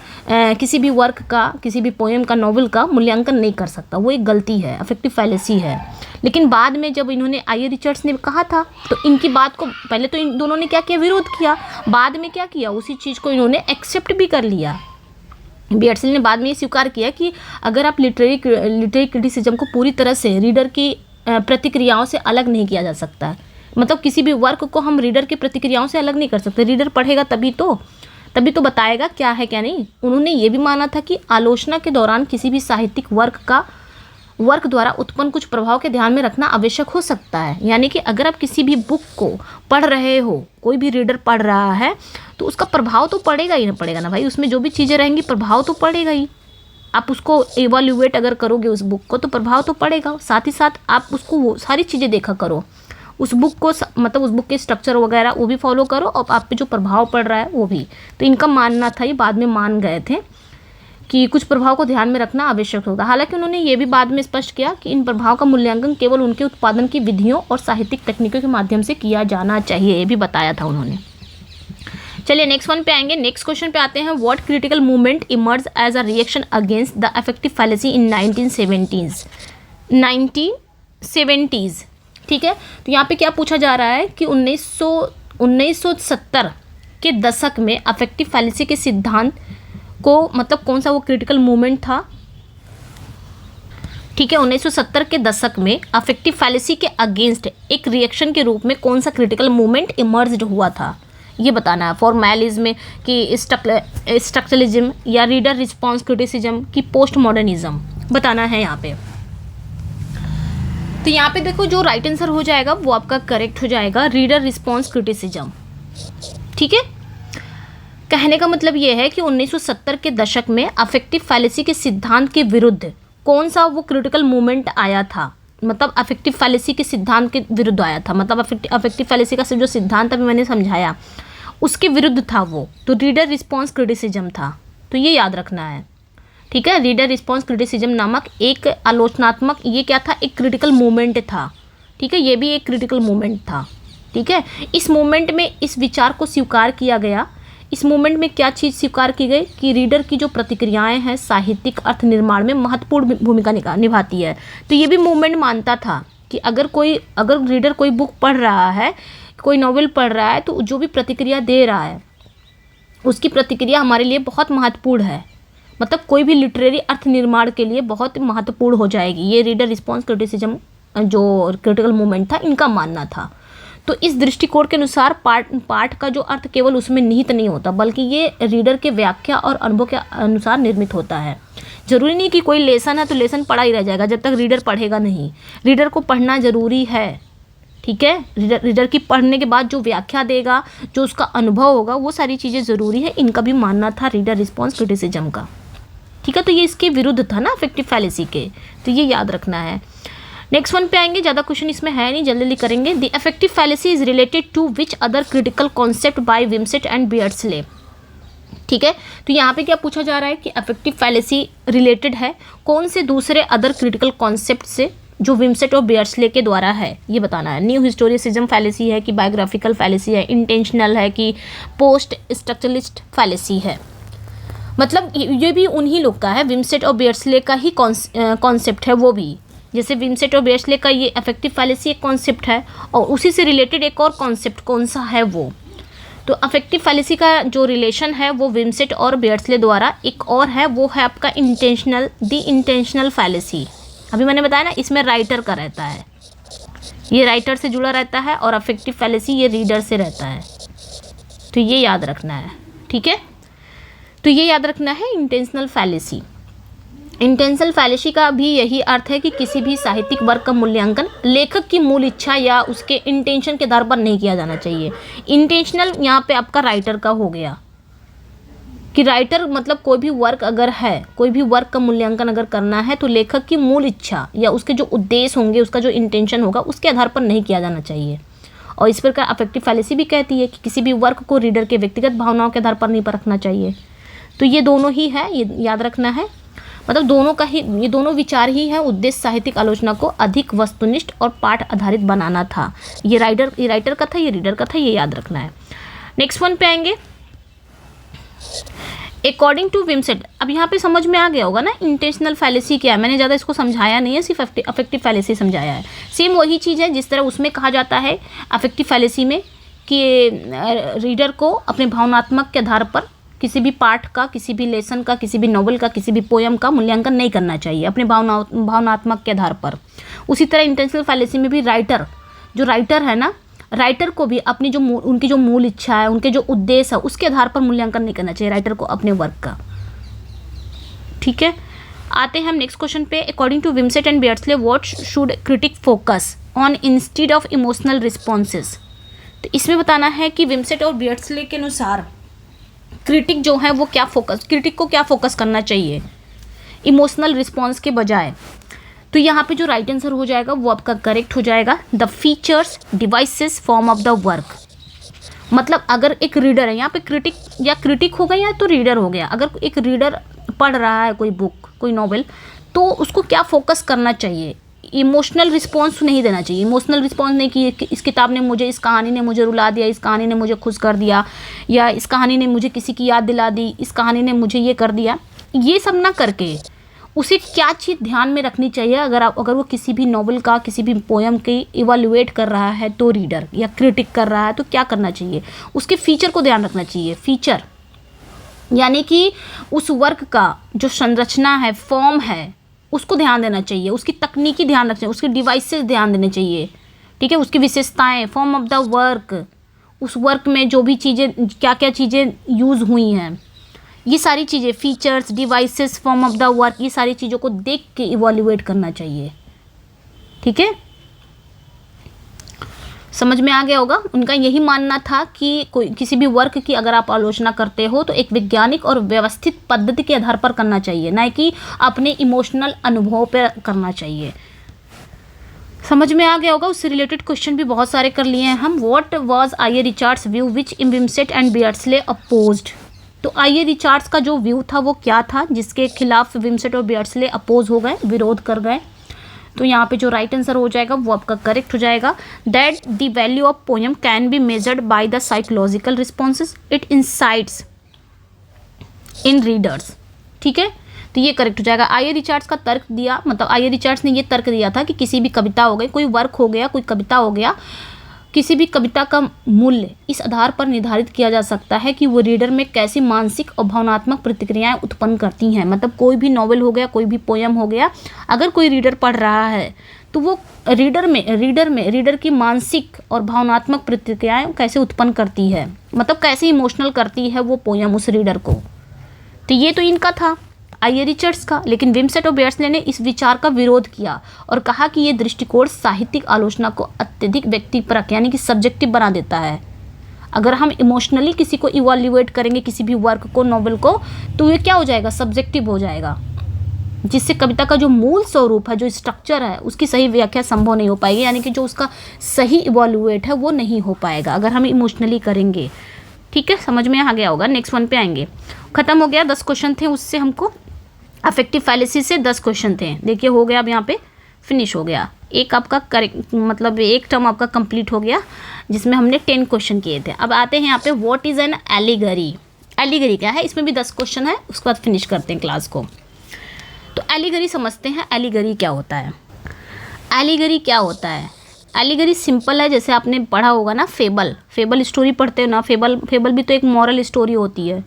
किसी भी वर्क का, किसी भी पोएम का, नॉवल का मूल्यांकन नहीं कर सकता, वो एक गलती है, अफेक्टिव फैलेसी है। लेकिन बाद में जब इन्होंने आई रिचर्ड्स ने कहा था तो इनकी बात को पहले तो इन दोनों ने क्या किया, विरोध किया, बाद में क्या किया, उसी चीज़ को इन्होंने एक्सेप्ट भी कर लिया। बियर्डस्ले ने बाद में ये स्वीकार किया कि अगर आप लिटरेरी क्रिटिसिज्म को पूरी तरह से रीडर की प्रतिक्रियाओं से अलग नहीं किया जा सकता है, मतलब किसी भी वर्क को हम रीडर की प्रतिक्रियाओं से अलग नहीं कर सकते। रीडर पढ़ेगा तभी तो बताएगा क्या है क्या नहीं। उन्होंने ये भी माना था कि आलोचना के दौरान किसी भी साहित्यिक वर्क द्वारा उत्पन्न कुछ प्रभाव के ध्यान में रखना आवश्यक हो सकता है। यानी कि अगर आप किसी भी बुक को पढ़ रहे हो, कोई भी रीडर पढ़ रहा है, तो उसका प्रभाव तो पड़ेगा ही ना, पड़ेगा ना भाई, उसमें जो भी चीज़ें रहेंगी प्रभाव तो पड़ेगा ही। आप उसको एवैल्यूएट अगर करोगे उस बुक को तो प्रभाव तो पड़ेगा। साथ ही साथ आप उसको वो सारी चीज़ें देखा करो, उस बुक को मतलब उस बुक के स्ट्रक्चर वगैरह वो भी फॉलो करो और आप पे जो प्रभाव पड़ रहा है वो भी। तो इनका मानना था, ये बाद में मान गए थे कि कुछ प्रभाव को ध्यान में रखना आवश्यक होगा। हालांकि उन्होंने ये भी बाद में स्पष्ट किया कि इन प्रभाव का मूल्यांकन केवल उनके उत्पादन की विधियों और साहित्यिक तकनीकों के माध्यम से किया जाना चाहिए, ये भी बताया था उन्होंने। चलिए नेक्स्ट वन पे आएंगे। नेक्स्ट क्वेश्चन पे आते हैं, what critical movement emerge as a reaction against the affective fallacy in 1970s। ठीक है, तो यहाँ पे क्या पूछा जा रहा है कि 1970 के दशक में अफेक्टिव फैलेसी के सिद्धांत को, मतलब कौन सा वो क्रिटिकल मूवमेंट था। ठीक है, 1970 के दशक में अफेक्टिव फैलेसी के अगेंस्ट एक रिएक्शन के रूप में कौन सा क्रिटिकल मूवमेंट इमर्ज हुआ था, ये बताना है। फॉर्मेलिज्म की स्ट्रक्चरलिज्म या रीडर रिस्पॉन्स क्रिटिसिज्म की पोस्ट मॉडर्निज्म बताना है यहाँ पे। तो यहाँ पे देखो जो राइट आंसर हो जाएगा वो आपका करेक्ट हो जाएगा, रीडर रिस्पॉन्स क्रिटिसिज्म। ठीक है, कहने का मतलब ये है कि 1970 के दशक में अफेक्टिव फैलेसी के सिद्धांत के विरुद्ध कौन सा वो क्रिटिकल मूवमेंट आया था, मतलब अफेक्टिव फैलेसी के सिद्धांत के विरुद्ध आया था, मतलब अफेक्टिव फैलेसी का जो सिद्धांत अभी मैंने समझाया उसके विरुद्ध था वो, तो रीडर रिस्पॉन्स क्रिटिसिज्म था। तो ये याद रखना है। ठीक है, रीडर रिस्पॉन्स क्रिटिसिज्म नामक एक आलोचनात्मक, ये क्या था, एक क्रिटिकल मूवमेंट था। ठीक है, ये भी एक क्रिटिकल मूवमेंट था। ठीक है, इस मूवमेंट में इस विचार को स्वीकार किया गया। इस मूवमेंट में क्या चीज़ स्वीकार की गई कि रीडर की जो प्रतिक्रियाएं हैं साहित्यिक अर्थ निर्माण में महत्वपूर्ण भूमिका निभाती है। तो ये भी मूवमेंट मानता था कि अगर रीडर कोई बुक पढ़ रहा है, कोई नॉवेल पढ़ रहा है, तो जो भी प्रतिक्रिया दे रहा है उसकी प्रतिक्रिया हमारे लिए बहुत महत्वपूर्ण है, मतलब कोई भी लिटरेरी अर्थ निर्माण के लिए बहुत महत्वपूर्ण हो जाएगी। ये रीडर रिस्पॉन्स क्रिटिसिज्म जो क्रिटिकल मूवमेंट था, इनका मानना था। तो इस दृष्टिकोण के अनुसार पाठ का जो अर्थ केवल उसमें निहित नहीं होता, बल्कि ये रीडर के व्याख्या और अनुभव के अनुसार निर्मित होता है। जरूरी नहीं कि कोई लेसन है तो लेसन पढ़ा ही रह जाएगा जब तक रीडर पढ़ेगा नहीं। रीडर को पढ़ना ज़रूरी है। ठीक है, रीडर की पढ़ने के बाद जो व्याख्या देगा, जो उसका अनुभव होगा, वो सारी चीज़ें ज़रूरी है। इनका भी मानना था रीडर रिस्पॉन्स क्रिटिसिज्म का। ठीक है, तो ये इसके विरुद्ध था ना अफेक्टिव फैलेसी के, तो ये याद रखना है। नेक्स्ट वन पे आएंगे, ज़्यादा क्वेश्चन इसमें है नहीं, जल्दी जल्दी करेंगे। The affective fallacy is related to which other critical concept by Wimsatt and Beardsley. ठीक है, तो यहाँ पे क्या पूछा जा रहा है कि अफेक्टिव फैलेसी रिलेटेड है कौन से दूसरे अदर क्रिटिकल कॉन्सेप्ट से, जो विमसेट और बेयर्सले के द्वारा है, ये बताना है। न्यू हिस्टोरिसिज्म फैलेसी है कि बायोग्राफिकल फैलेसी है, इंटेंशनल है कि पोस्ट स्ट्रक्चरलिस्ट फैलेसी है। मतलब ये भी उन्हीं लोग का है, विमसेट और बेयर्सले का ही कॉन्सेप्ट है वो भी। जैसे विमसेट और बेयर्सले का ये अफेक्टिव फैलेसी एक कॉन्सेप्ट है, और उसी से रिलेटेड एक और कॉन्सेप्ट कौन सा है वो, तो अफेक्टिव फैलेसी का जो रिलेशन है वो विमसेट और बेयर्सले द्वारा एक और है, वो है आपका इंटेंशनल फैलेसी। अभी मैंने बताया ना, इसमें राइटर का रहता है, ये राइटर से जुड़ा रहता है, और अफेक्टिव फैलेसी ये रीडर से रहता है। तो ये याद रखना है, ठीक है। तो ये याद रखना है इंटेंशनल फैलेसी। इंटेंशनल फैलेसी का भी यही अर्थ है कि किसी भी साहित्यिक वर्क का मूल्यांकन लेखक की मूल इच्छा या उसके इंटेंशन के आधार पर नहीं किया जाना चाहिए। इंटेंशनल यहाँ पे आपका राइटर का हो गया कि राइटर मतलब कोई भी वर्क अगर है, कोई भी वर्क का मूल्यांकन अगर करना है तो लेखक की मूल इच्छा या उसके जो उद्देश्य होंगे, उसका जो इंटेंशन होगा, उसके आधार पर नहीं किया जाना चाहिए। और इस प्रकार अफेक्टिव फैलेसी भी कहती है कि किसी भी वर्क को रीडर के व्यक्तिगत भावनाओं के आधार पर नहीं परखना चाहिए। तो ये दोनों ही है, ये याद रखना है। मतलब दोनों का ही, ये दोनों विचार ही है। उद्देश्य साहित्यिक आलोचना को अधिक वस्तुनिष्ठ और पाठ आधारित बनाना था। ये राइटर का था, ये रीडर का था, ये याद रखना है। नेक्स्ट वन पे आएंगे, अकॉर्डिंग टू विमसेट। अब यहाँ पे समझ में आ गया होगा ना इंटेंशनल फैलेसी क्या है। मैंने ज़्यादा इसको समझाया नहीं है, सिर्फ अफेक्टिव फैलेसी समझाया है। सेम वही चीज़ है जिस तरह उसमें कहा जाता है अफेक्टिव फैलेसी में कि रीडर को अपने भावनात्मक के आधार पर किसी भी पाठ का, किसी भी लेसन का, किसी भी नॉवल का, किसी भी पोयम का मूल्यांकन नहीं करना चाहिए अपने भावनात्मक के आधार पर। उसी तरह इंटेंशनल फैलेसी में भी जो राइटर है ना, राइटर को भी अपनी उनकी जो मूल इच्छा है, उनके जो उद्देश्य है, उसके आधार पर मूल्यांकन नहीं करना चाहिए राइटर को अपने वर्क का। ठीक है, आते हैं हम नेक्स्ट क्वेश्चन पे। According to Wimsatt and Beardsley, what should critic focus on instead of emotional responses. तो इसमें बताना है कि विमसेट और बेयर्सले के अनुसार क्रिटिक जो है वो क्रिटिक को क्या फोकस करना चाहिए इमोशनल रिस्पॉन्स के बजाय। तो यहाँ पे जो राइट आंसर हो जाएगा वो आपका करेक्ट हो जाएगा, the features devices form of the work. मतलब अगर एक रीडर है, यहाँ पे क्रिटिक हो गया या तो रीडर हो गया। अगर एक रीडर पढ़ रहा है कोई बुक, कोई नॉवेल, तो उसको क्या फोकस करना चाहिए, इमोशनल रिस्पॉन्स नहीं देना चाहिए। इमोशनल रिस्पॉन्स नहीं कि इस किताब ने मुझे, इस कहानी ने मुझे रुला दिया, इस कहानी ने मुझे खुश कर दिया, या इस कहानी ने मुझे किसी की याद दिला दी, इस कहानी ने मुझे ये कर दिया। ये सब ना करके उसे क्या चीज़ ध्यान में रखनी चाहिए, अगर वो किसी भी नॉवल का, किसी भी पोयम की इवैल्यूएट कर रहा है तो रीडर, या क्रिटिक कर रहा है तो क्या करना चाहिए, उसके फीचर को ध्यान रखना चाहिए। फीचर यानी कि उस वर्क का जो संरचना है, फॉर्म है, उसको ध्यान देना चाहिए, उसकी तकनीकी ध्यान रखना चाहिए, उसके डिवाइसेस ध्यान देने चाहिए। ठीक है, उसकी विशेषताएं, फॉर्म ऑफ द वर्क, उस वर्क में जो भी चीज़ें, क्या क्या चीज़ें यूज़ हुई हैं, ये सारी चीज़ें, features, devices, form of the work, ये सारी चीज़ों को देख के इवैल्यूएट करना चाहिए। ठीक है, समझ में आ गया होगा। उनका यही मानना था कि किसी भी वर्क की अगर आप आलोचना करते हो तो एक वैज्ञानिक और व्यवस्थित पद्धति के आधार पर करना चाहिए, ना कि अपने इमोशनल अनुभव पर करना चाहिए। समझ में आ गया होगा। उससे रिलेटेड क्वेश्चन भी बहुत सारे कर लिए हैं हम। What was I A Richards view which Wimsatt and Beardsley opposed. तो आई ए रिचार्ड्स का जो व्यू था वो क्या था जिसके खिलाफ विमसेट और बेयर्सले अपोज हो गए, विरोध कर गए। तो यहाँ पे जो राइट आंसर हो जाएगा वो आपका करेक्ट हो जाएगा, that the value of poem can be measured by the psychological responses it insights in readers. ठीक है, तो ये करेक्ट हो जाएगा। आई ए रिचार्ड्स का तर्क दिया, मतलब आई ए रिचार्ड्स ने ये तर्क दिया था कि किसी भी कविता हो गई, कोई वर्क हो गया, कोई कविता हो गया, किसी भी कविता का मूल्य इस आधार पर निर्धारित किया जा सकता है कि वो रीडर में कैसी मानसिक और भावनात्मक प्रतिक्रियाएं उत्पन्न करती हैं। मतलब कोई भी नॉवेल हो गया, कोई भी पोयम हो गया, अगर कोई रीडर पढ़ रहा है तो वो रीडर की मानसिक और भावनात्मक प्रतिक्रियाएं कैसे उत्पन्न करती है, मतलब कैसे इमोशनल करती है वो पोयम उस रीडर को। तो ये तो इनका था आई ए रिचर्ड्स का। लेकिन विमसेट और बेयर्सले ने इस विचार का विरोध किया और कहा कि ये दृष्टिकोण साहित्यिक आलोचना को अत्यधिक व्यक्तिपरक यानी कि सब्जेक्टिव बना देता है। अगर हम इमोशनली किसी को इवैल्यूएट करेंगे, किसी भी वर्क को, नॉवेल को, तो ये क्या हो जाएगा, सब्जेक्टिव हो जाएगा, जिससे कविता का जो मूल स्वरूप है, जो स्ट्रक्चर है, उसकी सही व्याख्या संभव नहीं हो पाएगी, यानी कि जो उसका सही इवैल्यूएट है वो नहीं हो पाएगा अगर हम इमोशनली करेंगे। ठीक है, समझ में आ गया होगा। नेक्स्ट वन पे आएंगे। खत्म हो गया, 10 क्वेश्चन थे, उससे हमको अफेक्टिव फैलेसी से 10 क्वेश्चन थे। देखिए हो गया अब यहाँ पे फिनिश हो गया। एक आपका करेक्ट मतलब एक टर्म आपका कंप्लीट हो गया जिसमें हमने 10 क्वेश्चन किए थे। अब आते हैं यहाँ पे what is an allegory. Allegory क्या है, इसमें भी 10 क्वेश्चन है, उसके बाद फिनिश करते हैं क्लास को। तो एलिगरी समझते हैं, एलिगरी क्या होता है। एलिगरी क्या होता है, एलिगरी सिंपल है, जैसे आपने पढ़ा होगा ना फेबल स्टोरी पढ़ते हो ना, फेबल भी तो एक मॉरल स्टोरी होती है,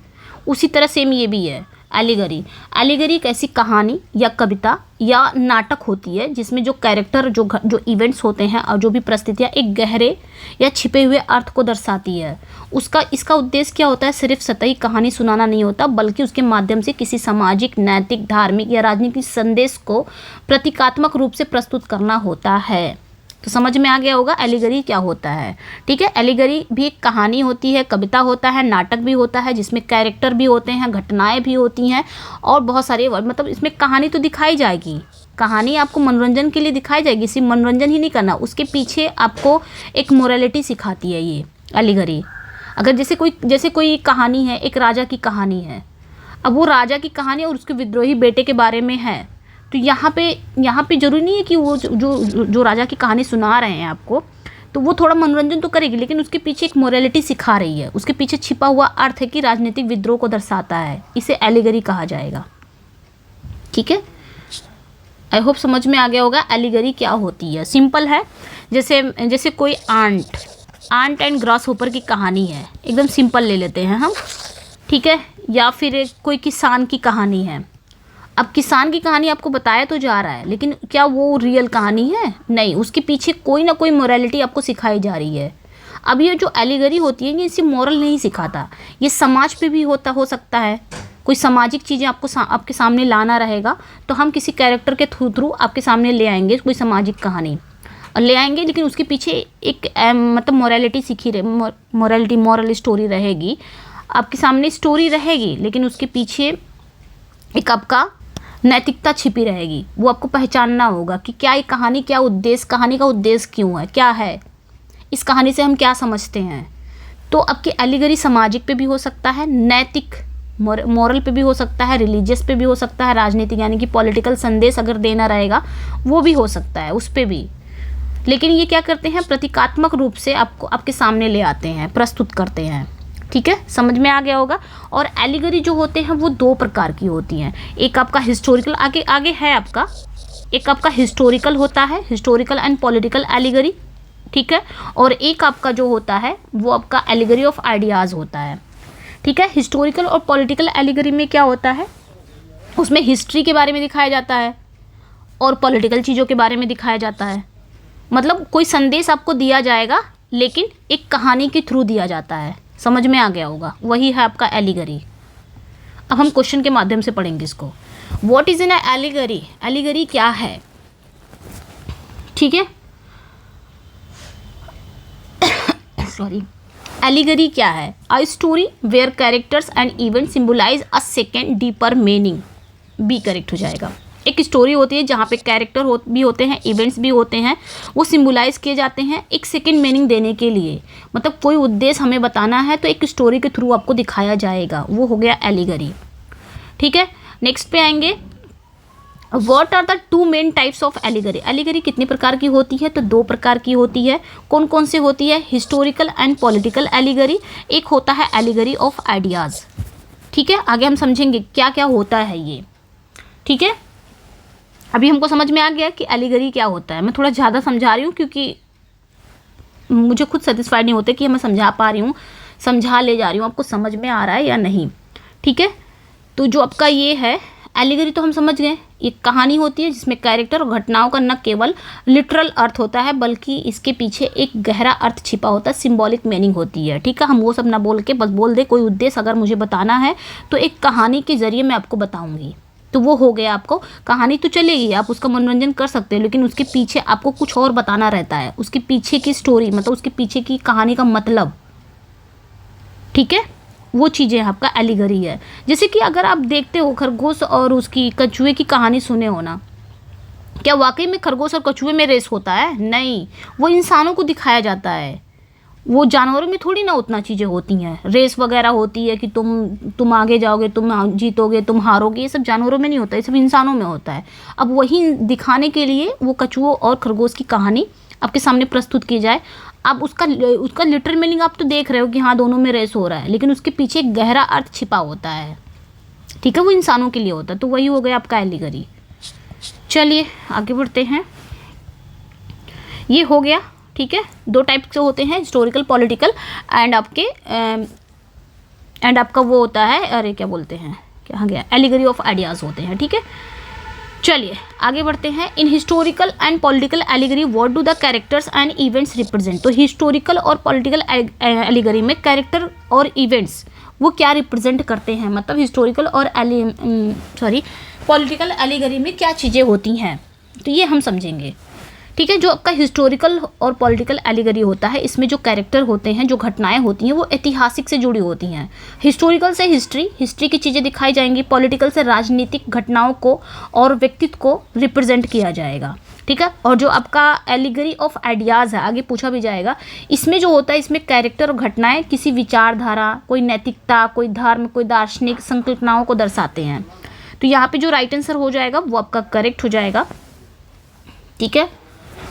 उसी तरह सेम ये भी है एलिगरी एक ऐसी कहानी या कविता या नाटक होती है जिसमें जो कैरेक्टर जो इवेंट्स होते हैं और जो भी परिस्थितियाँ एक गहरे या छिपे हुए अर्थ को दर्शाती है। इसका उद्देश्य क्या होता है, सिर्फ सतही कहानी सुनाना नहीं होता, बल्कि उसके माध्यम से किसी सामाजिक, नैतिक, धार्मिक या राजनीतिक संदेश को प्रतीकात्मक रूप से प्रस्तुत करना होता है। तो समझ में आ गया होगा एलिगरी क्या होता है। ठीक है, एलिगरी भी एक कहानी होती है, कविता होता है, नाटक भी होता है, जिसमें कैरेक्टर भी होते हैं, घटनाएं भी होती हैं और बहुत सारे मतलब इसमें कहानी तो दिखाई जाएगी, कहानी आपको मनोरंजन के लिए दिखाई जाएगी, सिर्फ मनोरंजन ही नहीं करना, उसके पीछे आपको एक मोरालिटी सिखाती है ये एलिगरी। अगर जैसे कोई कहानी है, एक राजा की कहानी है, अब वो राजा की कहानी और उसके विद्रोही बेटे के बारे में है, तो यहाँ पे जरूरी नहीं है कि वो जो राजा की कहानी सुना रहे हैं आपको, तो वो थोड़ा मनोरंजन तो करेगी, लेकिन उसके पीछे एक मोरालिटी सिखा रही है, उसके पीछे छिपा हुआ अर्थ है कि राजनीतिक विद्रोह को दर्शाता है, इसे एलिगरी कहा जाएगा। ठीक है, आई होप समझ में आ गया होगा एलिगरी क्या होती है। सिंपल है, जैसे कोई आंट एंड ग्रास होपर की कहानी है, एकदम सिंपल ले लेते हैं हम। ठीक है, या फिर कोई किसान की कहानी है। अब किसान की कहानी आपको बताया तो जा रहा है, लेकिन क्या वो रियल कहानी है? नहीं, उसके पीछे कोई ना कोई मोरालिटी आपको सिखाई जा रही है। अब ये जो एलिगरी होती है, ये इसे मोरल नहीं सिखाता, ये समाज पे भी हो सकता है, कोई सामाजिक चीज़ें आपके सामने लाना रहेगा, तो हम किसी कैरेक्टर के थ्रू आपके सामने ले आएंगे कोई सामाजिक कहानी और ले आएंगे, लेकिन उसके पीछे एक मतलब मोरालिटी मॉरल स्टोरी रहेगी, आपके सामने स्टोरी रहेगी, लेकिन उसके पीछे एक आपका नैतिकता छिपी रहेगी, वो आपको पहचानना होगा कि क्या ये कहानी, क्या उद्देश्य, कहानी का उद्देश्य क्यों है, क्या है, इस कहानी से हम क्या समझते हैं। तो आपकी एलिगरी सामाजिक पे भी हो सकता है, नैतिक मॉरल पे भी हो सकता है, रिलीजियस पे भी हो सकता है, राजनीतिक यानी कि पॉलिटिकल संदेश अगर देना रहेगा वो भी हो सकता है, उस पर भी। लेकिन ये क्या करते हैं, प्रतीकात्मक रूप से आपके सामने ले आते हैं, प्रस्तुत करते हैं। ठीक है, समझ में आ गया होगा। और एलिगरी जो होते हैं वो 2 प्रकार की होती हैं, एक आपका हिस्टोरिकल आगे है आपका, एक आपका हिस्टोरिकल होता है, हिस्टोरिकल एंड पॉलिटिकल एलिगरी। ठीक है, और एक आपका जो होता है वो आपका एलिगरी ऑफ आइडियाज़ होता है। ठीक है, हिस्टोरिकल और पॉलिटिकल एलिगरी में क्या होता है, उसमें हिस्ट्री के बारे में दिखाया जाता है और पॉलिटिकल चीज़ों के बारे में दिखाया जाता है, मतलब कोई संदेश आपको दिया जाएगा लेकिन एक कहानी के थ्रू दिया जाता है। समझ में आ गया होगा, वही है आपका एलिगरी। अब हम क्वेश्चन के माध्यम से पढ़ेंगे इसको। What is an allegory, allegory क्या है। ठीक है, सॉरी, एलिगरी क्या है, a story where characters and event symbolize a second deeper meaning, B correct हो जाएगा। एक स्टोरी होती है जहाँ पे कैरेक्टर भी होते हैं, इवेंट्स भी होते हैं, वो सिंबलाइज किए जाते हैं एक सेकेंड मीनिंग देने के लिए, मतलब कोई उद्देश्य हमें बताना है तो एक स्टोरी के थ्रू आपको दिखाया जाएगा, वो हो गया एलिगरी। ठीक है, नेक्स्ट पे आएंगे, what are the 2 main types of allegory. Allegory कितने प्रकार की होती है, तो 2 प्रकार की होती है। कौन कौन से होती है, हिस्टोरिकल एंड पॉलिटिकल एलिगरी, एक होता है एलिगरी ऑफ आइडियाज़। ठीक है, आगे हम समझेंगे क्या क्या होता है ये। ठीक है, अभी हमको समझ में आ गया कि एलिगरी क्या होता है। मैं थोड़ा ज़्यादा समझा रही हूँ क्योंकि मुझे खुद सेटिस्फाइड नहीं होते कि मैं समझा पा रही हूँ, समझा ले जा रही हूँ, आपको समझ में आ रहा है या नहीं। ठीक है, तो जो आपका ये है एलिगरी तो हम समझ गए, एक कहानी होती है जिसमें कैरेक्टर और घटनाओं का न केवल लिटरल अर्थ होता है बल्कि इसके पीछे एक गहरा अर्थ छिपा होता है, सिंबॉलिक मीनिंग होती है। ठीक है, हम वो सब ना बोल के बस बोल दे कोई उद्देश्य अगर मुझे बताना है तो एक कहानी के ज़रिए मैं आपको बताऊँगी, तो वो हो गया। आपको कहानी तो चलेगी, आप उसका मनोरंजन कर सकते हैं, लेकिन उसके पीछे आपको कुछ और बताना रहता है, उसके पीछे की स्टोरी, मतलब उसके पीछे की कहानी का मतलब। ठीक है, वो चीज़ें आपका एलिगरी है। जैसे कि अगर आप देखते हो खरगोश और उसकी कछुए की कहानी सुने हो ना, क्या वाकई में खरगोश और कछुए में रेस होता है? नहीं, वो इंसानों को दिखाया जाता है, वो जानवरों में थोड़ी ना उतना चीज़ें होती हैं, रेस वगैरह होती है कि तुम आगे जाओगे, तुम जीतोगे, तुम हारोगे, ये सब जानवरों में नहीं होता, ये सब इंसानों में होता है। अब वही दिखाने के लिए वो कछुओं और खरगोश की कहानी आपके सामने प्रस्तुत की जाए। अब उसका लिटरल मीनिंग आप तो देख रहे हो कि हाँ दोनों में रेस हो रहा है, लेकिन उसके पीछे एक गहरा अर्थ छिपा होता है, ठीक है, वो इंसानों के लिए होता है। तो वही हो गया आपका एलिगरी। चलिए आगे बढ़ते हैं। ये हो गया, ठीक है, दो टाइप से होते हैं, हिस्टोरिकल पॉलिटिकल एंड आपका वो होता है, अरे क्या बोलते हैं, क्या गया, एलिगरी ऑफ आइडियाज़ होते हैं, ठीक है। चलिए आगे बढ़ते हैं। In historical and political allegory what do the characters and events represent. तो हिस्टोरिकल और पॉलिटिकल एलिगरी में कैरेक्टर और इवेंट्स वो क्या रिप्रेजेंट करते हैं, मतलब हिस्टोरिकल और पॉलिटिकल एलिगरी में क्या चीज़ें होती हैं, तो ये हम समझेंगे, ठीक है। जो आपका हिस्टोरिकल और पॉलिटिकल एलिगरी होता है, इसमें जो कैरेक्टर होते हैं, जो घटनाएं होती हैं, वो ऐतिहासिक से जुड़ी होती हैं। हिस्टोरिकल से हिस्ट्री की चीज़ें दिखाई जाएंगी, पॉलिटिकल से राजनीतिक घटनाओं को और व्यक्तित्व को रिप्रेजेंट किया जाएगा, ठीक है। और जो आपका एलिगरी ऑफ आइडियाज़ है, आगे पूछा भी जाएगा, इसमें जो होता है, इसमें कैरेक्टर और घटनाएं किसी विचारधारा, कोई नैतिकता, कोई धर्म, कोई दार्शनिक संकल्पनाओं को दर्शाते हैं। तो यहाँ पे जो राइट आंसर हो जाएगा वो आपका करेक्ट हो जाएगा, ठीक है।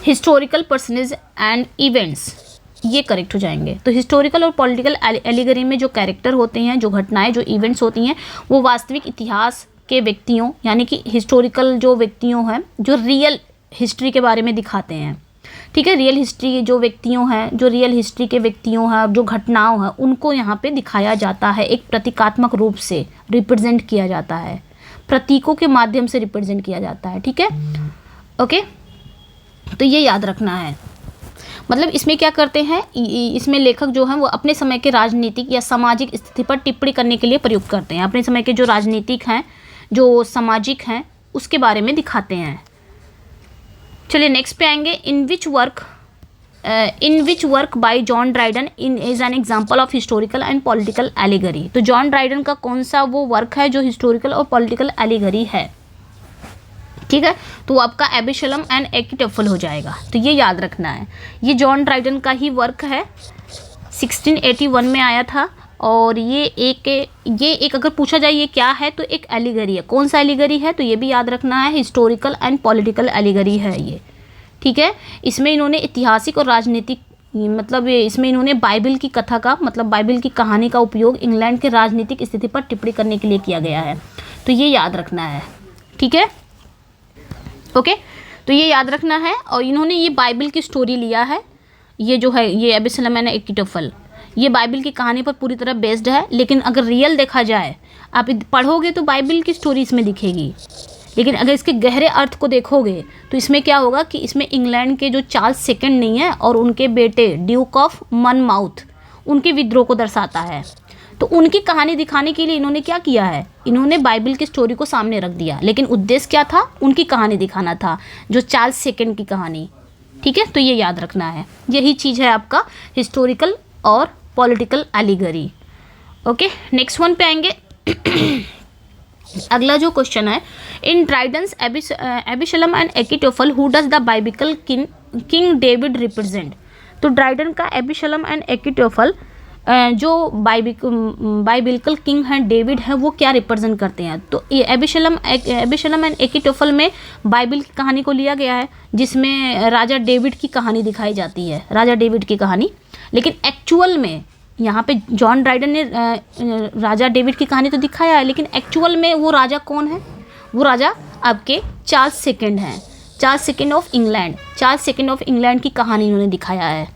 हिस्टोरिकल पर्सनेज एंड इवेंट्स ये करेक्ट हो जाएंगे। तो हिस्टोरिकल और पॉलिटिकल एलिगरी में जो कैरेक्टर होते हैं, जो घटनाएं, जो इवेंट्स होती हैं, वो वास्तविक इतिहास के व्यक्तियों, यानी कि हिस्टोरिकल जो व्यक्तियों हैं, जो रियल हिस्ट्री के बारे में दिखाते हैं, ठीक है। रियल हिस्ट्री जो व्यक्तियों हैं, जो रियल हिस्ट्री के व्यक्तियों हैं, जो घटनाओं हैं, उनको यहाँ पे दिखाया जाता है, एक प्रतीकात्मक रूप से रिप्रेजेंट किया जाता है, प्रतीकों के माध्यम से रिप्रेजेंट किया जाता है, ठीक है, ओके। तो ये याद रखना है। मतलब इसमें क्या करते हैं, इसमें लेखक जो हैं वो अपने समय के राजनीतिक या सामाजिक स्थिति पर टिप्पणी करने के लिए प्रयुक्त करते हैं। अपने समय के जो राजनीतिक हैं, जो सामाजिक हैं, उसके बारे में दिखाते हैं। चलिए नेक्स्ट पे आएंगे। In which work by John Dryden is an example of historical and political allegory. तो जॉन ड्राइडन का कौन सा वो वर्क है जो हिस्टोरिकल और पॉलिटिकल एलिगरी है, ठीक है। तो आपका एबिशलम एंड एकिटोफल हो जाएगा। तो ये याद रखना है, ये जॉन ड्राइडन का ही वर्क है, 1681 में आया था। और ये एक अगर पूछा जाए ये क्या है, तो एक एलिगरी है। कौन सा एलिगरी है, तो ये भी याद रखना है, हिस्टोरिकल एंड पॉलिटिकल एलिगरी है ये, ठीक है। इसमें इन्होंने ऐतिहासिक और राजनीतिक, मतलब इसमें इन्होंने बाइबल की कथा का, मतलब बाइबल की कहानी का उपयोग इंग्लैंड के राजनीतिक स्थिति पर टिप्पणी करने के लिए किया गया है। तो ये याद रखना है, ठीक है, ओके। तो ये याद रखना है। और इन्होंने ये बाइबल की स्टोरी लिया है, ये जो है ये एबिशलम एंड एकिटोफल, ये बाइबल की कहानी पर पूरी तरह बेस्ड है। लेकिन अगर रियल देखा जाए, आप पढ़ोगे तो बाइबल की स्टोरी इसमें दिखेगी, लेकिन अगर इसके गहरे अर्थ को देखोगे तो इसमें क्या होगा कि इसमें इंग्लैंड के जो चार्ल्स सेकंड नहीं है और उनके बेटे ड्यूक ऑफ मनमाउथ, उनके विद्रोह को दर्शाता है। तो उनकी कहानी दिखाने के लिए इन्होंने क्या किया है, इन्होंने बाइबल की स्टोरी को सामने रख दिया, लेकिन उद्देश्य क्या था, उनकी कहानी दिखाना था, जो चार्ल्स सेकंड की कहानी, ठीक है। तो ये याद रखना है, यही चीज़ है आपका हिस्टोरिकल और political allegory, okay. Next one पे आएंगे। अगला जो क्वेश्चन है, in Dryden's Absalom and Achitophel who does the biblical King David represent. तो ड्राइडन का एबिशलम एंड एकिटोफल जो बाइबिकल किंग हैं डेविड है, वो क्या रिप्रेजेंट करते हैं। तो ये एबिशलम एंड एकिटोफल में बाइबल की कहानी को लिया गया है, जिसमें राजा डेविड की कहानी दिखाई जाती है, राजा डेविड की कहानी। लेकिन एक्चुअल में यहाँ पे जॉन ड्राइडन ने राजा डेविड की कहानी तो दिखाया है, लेकिन एक्चुअल में वो राजा कौन है, वो राजा आपके चार्ल्स सेकंड हैं, Charles second of England, Charles second of England की कहानी इन्होंने दिखाया है।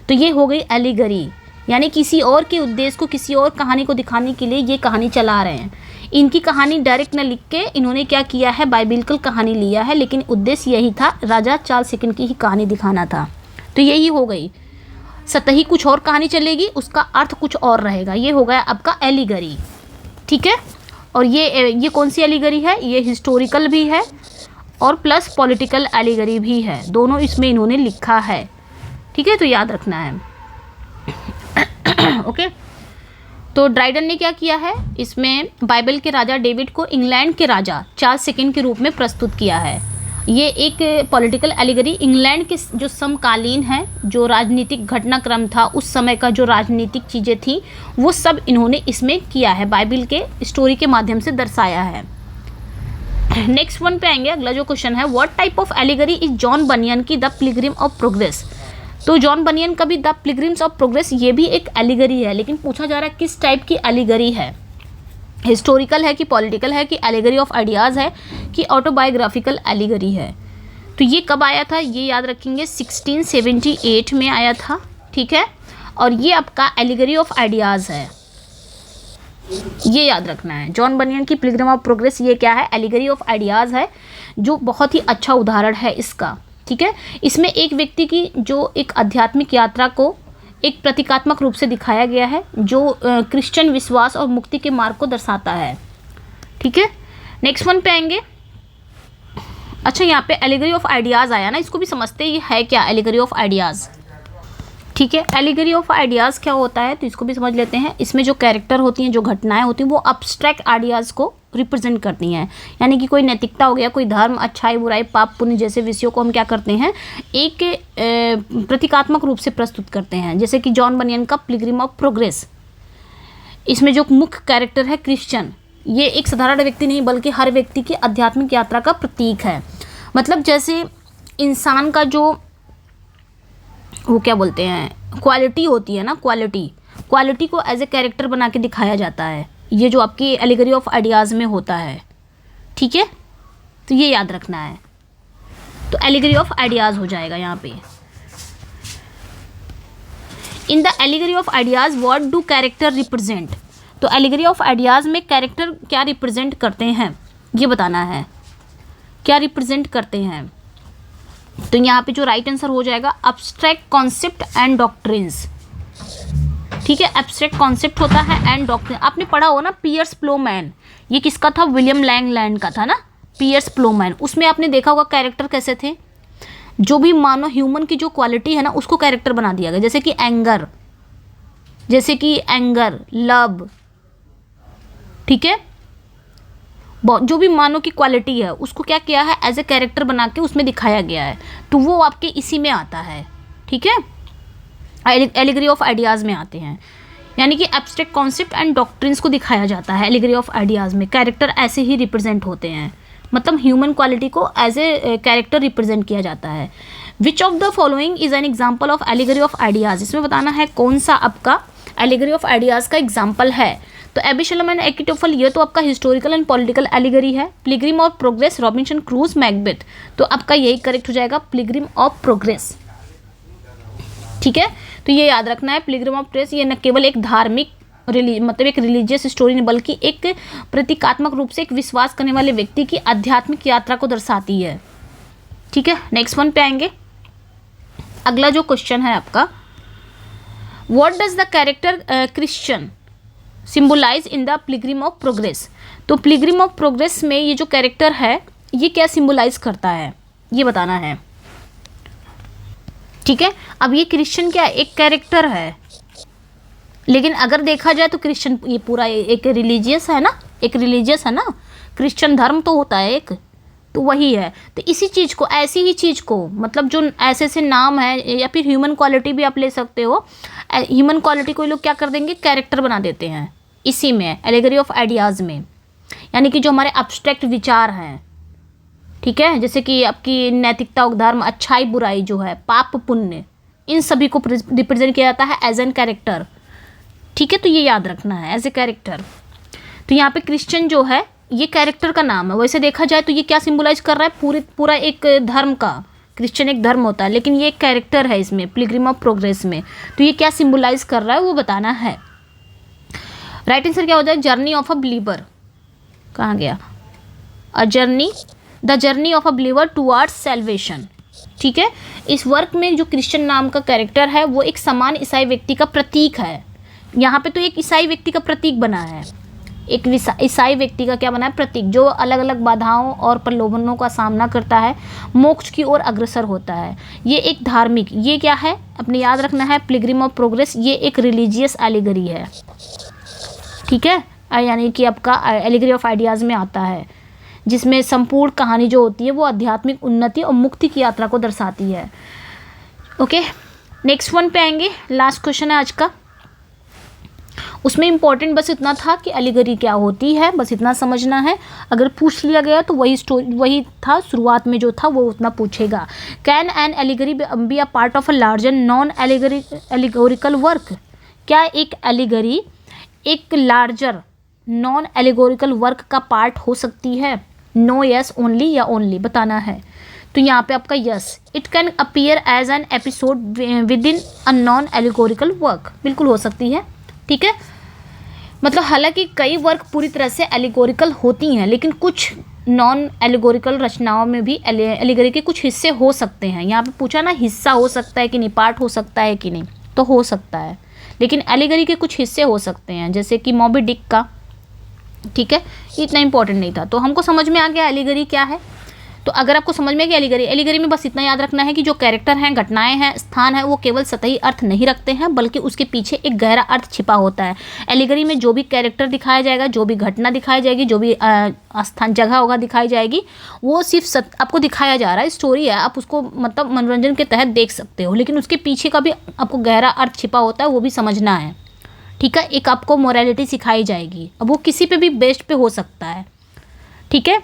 तो ये हो गई एलिगरी, यानी किसी और के उद्देश्य को, किसी और कहानी को दिखाने के लिए ये कहानी चला रहे हैं। इनकी कहानी डायरेक्ट न लिख के इन्होंने क्या किया है, बाइबिकल कहानी लिया है, लेकिन उद्देश्य यही था, राजा चार्ल्स सेकंड की ही कहानी दिखाना था। तो यही हो गई, सतही कुछ और कहानी चलेगी, उसका अर्थ कुछ और रहेगा। ये हो गया आपका एलिगरी, ठीक है। और ये कौन सी एलिगरी है, ये हिस्टोरिकल भी है और प्लस पॉलिटिकल एलिगरी भी है, दोनों इसमें इन्होंने लिखा है, ठीक है। तो याद रखना है, ओके। तो ड्राइडन ने क्या किया है, इसमें बाइबल के राजा डेविड को इंग्लैंड के राजा चार्ल्स सेकंड के रूप में प्रस्तुत किया है। ये एक पॉलिटिकल एलिगरी इंग्लैंड के जो समकालीन है, जो राजनीतिक घटनाक्रम था उस समय का, जो राजनीतिक चीज़ें थी वो सब इन्होंने इसमें किया है, बाइबल के स्टोरी के माध्यम से दर्शाया है। नेक्स्ट वन पे आएंगे। अगला जो क्वेश्चन है, what type of allegory is John Bunyan की द पिलग्रिम ऑफ प्रोग्रेस। तो जॉन बनियन का भी द पिलग्रिम्स ऑफ प्रोग्रेस ये भी एक एलिगरी है, लेकिन पूछा जा रहा है किस टाइप की एलिगरी है, हिस्टोरिकल है कि पॉलिटिकल है कि एलिगरी ऑफ आइडियाज़ है कि ऑटोबायोग्राफिकल एलिगरी है। तो ये कब आया था ये याद रखेंगे, 1678 में आया था, ठीक है। और ये आपका एलिगरी ऑफ आइडियाज़ है, ये याद रखना है। जॉन बनियन की पिलग्रिम ऑफ प्रोग्रेस ये क्या है, एलिगरी ऑफ आइडियाज़ है, जो बहुत ही अच्छा उदाहरण है इसका, ठीक है। इसमें एक व्यक्ति की जो एक आध्यात्मिक यात्रा को एक प्रतीकात्मक रूप से दिखाया गया है, जो क्रिश्चियन विश्वास और मुक्ति के मार्ग को दर्शाता है, ठीक है। नेक्स्ट वन पे आएंगे। अच्छा, यहाँ पे एलिगरी ऑफ आइडियाज़ आया ना, इसको भी समझते हैं ये है क्या, एलिगरी ऑफ आइडियाज़, ठीक है। एलिगरी ऑफ आइडियाज़ क्या होता है तो इसको भी समझ लेते हैं। इसमें जो कैरेक्टर होती हैं, जो घटनाएं होती हैं, वो अब्स्ट्रैक्ट आइडियाज़ को रिप्रेजेंट करती हैं, यानी कि कोई नैतिकता हो गया, कोई धर्म, अच्छाई बुराई, पाप पुण्य जैसे विषयों को हम क्या करते हैं, एक प्रतीकात्मक रूप से प्रस्तुत करते हैं। जैसे कि जॉन बनियन का पिलग्रिम ऑफ प्रोग्रेस, इसमें जो मुख्य कैरेक्टर है क्रिश्चियन, ये एक साधारण व्यक्ति नहीं बल्कि हर व्यक्ति की आध्यात्मिक यात्रा का प्रतीक है। मतलब जैसे इंसान का जो वो क्या बोलते हैं क्वालिटी होती है ना, क्वालिटी को एज ए कैरेक्टर बना के दिखाया जाता है, ये जो आपकी एलिगरी ऑफ आइडियाज़ में होता है, ठीक है। तो ये याद रखना है, तो एलिगरी ऑफ आइडियाज़ हो जाएगा यहाँ पे। In the allegory of ideas what do character represent. तो एलिगरी ऑफ आइडियाज़ में कैरेक्टर क्या रिप्रेजेंट करते हैं ये बताना है, क्या रिप्रेजेंट करते हैं। तो यहाँ पे जो राइट आंसर हो जाएगा अब्स्ट्रैक्ट कॉन्सेप्ट एंड डॉक्ट्रिन्स, ठीक है। एब्स्ट्रैक्ट कॉन्सेप्ट होता है एंड डॉक्ट्रिन, आपने पढ़ा हो ना पियर्स प्लोमैन, ये किसका था, विलियम लैंगलैंड का था ना, पियर्स प्लोमैन। उसमें आपने देखा होगा कैरेक्टर कैसे थे, जो भी मानो ह्यूमन की जो क्वालिटी है ना उसको कैरेक्टर बना दिया गया, जैसे कि एंगर, लव, ठीक है। जो भी मानो की क्वालिटी है उसको क्या किया है, एज ए कैरेक्टर बना के उसमें दिखाया गया है, तो वो आपके इसी में आता है, ठीक है। एलिगरी ऑफ आइडियाज़ में आते हैं, यानी कि एब्स्ट्रैक्ट कॉन्सेप्ट एंड डॉक्ट्रिन्स को दिखाया जाता है एलिगरी ऑफ आइडियाज़ में। कैरेक्टर ऐसे ही रिप्रेजेंट होते हैं, मतलब ह्यूमन क्वालिटी को एज ए कैरेक्टर रिप्रेजेंट किया जाता है। विच of the following is an example of allegory of ideas, इसमें बताना है कौन सा आपका एलिगरी ऑफ आइडियाज़ का एग्जाम्पल है। तो एबिशलम एंड एकिटोफल ये तो आपका हिस्टोरिकल एंड पॉलिटिकल एलिगरी है। Pilgrim of progress, Robinson cruise, Macbeth, तो आपका यही करेक्ट हो जाएगा, पिलग्रिम ऑफ प्रोग्रेस, ठीक है। तो ये याद रखना है, पिलग्रिम ऑफ प्रोग्रेस ये न केवल एक धार्मिक मतलब एक रिलीजियस स्टोरी नहीं बल्कि एक प्रतीकात्मक रूप से एक विश्वास करने वाले व्यक्ति की आध्यात्मिक यात्रा को दर्शाती है, ठीक है। नेक्स्ट वन पे आएंगे। अगला जो क्वेश्चन है आपका, what does the character Christian symbolise in the pilgrim of progress. तो पिलग्रिम ऑफ प्रोग्रेस में ये जो कैरेक्टर है ये क्या सिम्बोलाइज करता है ये बताना है, ठीक है। अब ये क्रिश्चियन क्या है, एक कैरेक्टर है, लेकिन अगर देखा जाए तो क्रिश्चियन ये पूरा एक रिलीजियस है ना, क्रिश्चियन धर्म तो होता है एक, तो वही है। तो इसी चीज़ को, ऐसी ही चीज़ को, मतलब जो ऐसे से नाम है या फिर ह्यूमन क्वालिटी भी आप ले सकते हो, ह्यूमन क्वालिटी को ये लोग क्या कर देंगे, कैरेक्टर बना देते हैं इसी में, एलिगरी ऑफ आइडियाज़ में, यानी कि जो हमारे अब्स्ट्रैक्ट विचार हैं, ठीक है, जैसे कि आपकी नैतिकता, धर्म, अच्छाई बुराई जो है, पाप पुण्य, इन सभी को रिप्रेजेंट किया जाता है एज एन कैरेक्टर, ठीक है। तो ये याद रखना है, एज ए कैरेक्टर। तो यहाँ पे क्रिश्चियन जो है ये कैरेक्टर का नाम है। वैसे देखा जाए तो ये क्या सिंबलाइज कर रहा है, पूरा एक धर्म का, क्रिश्चियन एक धर्म होता है, लेकिन ये एक कैरेक्टर है इसमें पिलग्रिम ऑफ प्रोग्रेस में। तो ये क्या सिंबलाइज कर रहा है वो बताना है। राइट आंसर क्या हो जाए, जर्नी ऑफ अ बिलीवर, कहाँ गया, the journey of a believer towards salvation, ठीक है। इस वर्क में जो क्रिश्चियन नाम का कैरेक्टर है वो एक समान ईसाई व्यक्ति का प्रतीक है। यहाँ पे तो एक ईसाई व्यक्ति का प्रतीक बना है, एक ईसाई व्यक्ति का क्या बना है, प्रतीक, जो अलग अलग बाधाओं और प्रलोभनों का सामना करता है, मोक्ष की ओर अग्रसर होता है। ये एक धार्मिक, ये क्या है अपने याद रखना है, पिलग्रिम ऑफ प्रोग्रेस ये एक रिलीजियस एलिगरी है, ठीक है, यानी कि आपका एलिगरी ऑफ आइडियाज़ में आता है। जिसमें संपूर्ण कहानी जो होती है वो आध्यात्मिक उन्नति और मुक्ति की यात्रा को दर्शाती है। ओके, नेक्स्ट वन पे आएंगे। लास्ट क्वेश्चन है आज का। उसमें इंपॉर्टेंट बस इतना था कि एलिगरी क्या होती है, बस इतना समझना है। अगर पूछ लिया गया तो वही था शुरुआत में जो था वो उतना पूछेगा। Can an allegory be a part of a larger non allegorical work? क्या एक एलिगरी एक लार्जर नॉन एलिगोरिकल वर्क का पार्ट हो सकती है? नो, यस, ओनली या ओनली बताना है। तो यहाँ पे आपका yes, it can appear as an episode within a non allegorical work, बिल्कुल हो सकती है। ठीक है, मतलब हालांकि कई वर्क पूरी तरह से एलिगोरिकल होती हैं, लेकिन कुछ नॉन एलिगोरिकल रचनाओं में भी एलिगरी के कुछ हिस्से हो सकते हैं। यहाँ पे पूछा ना हिस्सा हो सकता है कि नहीं, पार्ट हो सकता है कि नहीं, तो हो सकता है, लेकिन एलिगरी के कुछ हिस्से हो सकते हैं, जैसे कि मॉबी डिक का। ठीक है, इतना इंपॉर्टेंट नहीं था, तो हमको समझ में आ गया एलिगरी क्या है। तो अगर आपको समझ में आ गया एलिगरी में बस इतना याद रखना है कि जो कैरेक्टर हैं, घटनाएं हैं, स्थान है, वो केवल सतही अर्थ नहीं रखते हैं, बल्कि उसके पीछे एक गहरा अर्थ छिपा होता है। एलिगरी में जो भी कैरेक्टर दिखाया जाएगा, जो भी घटना दिखाई जाएगी, जो भी स्थान जगह होगा दिखाई जाएगी, वो सिर्फ आपको दिखाया जा रहा है, स्टोरी है, आप उसको मतलब मनोरंजन के तहत देख सकते हो, लेकिन उसके पीछे का भी आपको गहरा अर्थ छिपा होता है, वो भी समझना है। ठीक है, एक आपको मोरालिटी सिखाई जाएगी। अब वो किसी पे भी बेस्ड पे हो सकता है। ठीक है,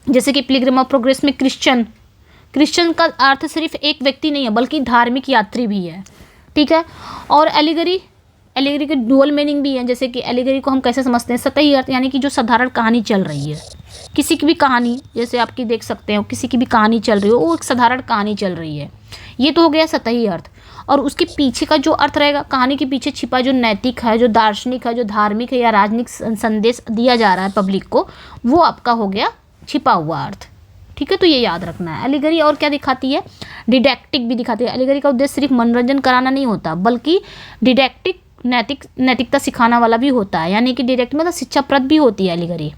जैसे कि पिलग्रिम ऑफ प्रोग्रेस में क्रिश्चियन का अर्थ सिर्फ एक व्यक्ति नहीं है, बल्कि धार्मिक यात्री भी है। ठीक है, और एलिगरी के डुअल मीनिंग भी है। जैसे कि एलिगरी को हम कैसे समझते हैं, सतही अर्थ, यानी कि जो साधारण कहानी चल रही है, किसी की भी कहानी, जैसे आपकी देख सकते हो किसी की भी कहानी चल रही हो, वो एक साधारण कहानी चल रही है, ये तो हो गया सतही अर्थ। और उसके पीछे का जो अर्थ रहेगा, कहानी के पीछे छिपा जो नैतिक है, जो दार्शनिक है, जो धार्मिक है या राजनीतिक संदेश दिया जा रहा है पब्लिक को, वो आपका हो गया छिपा हुआ अर्थ। ठीक है, तो ये याद रखना है। एलिगरी और क्या दिखाती है, डिडैक्टिक भी दिखाती है। एलिगरी का उद्देश्य सिर्फ मनोरंजन कराना नहीं होता, बल्कि डिडैक्टिक नैतिकता सिखाना वाला भी होता है, यानी कि डिडैक्टिक मतलब शिक्षाप्रद भी होती है एलिगरी।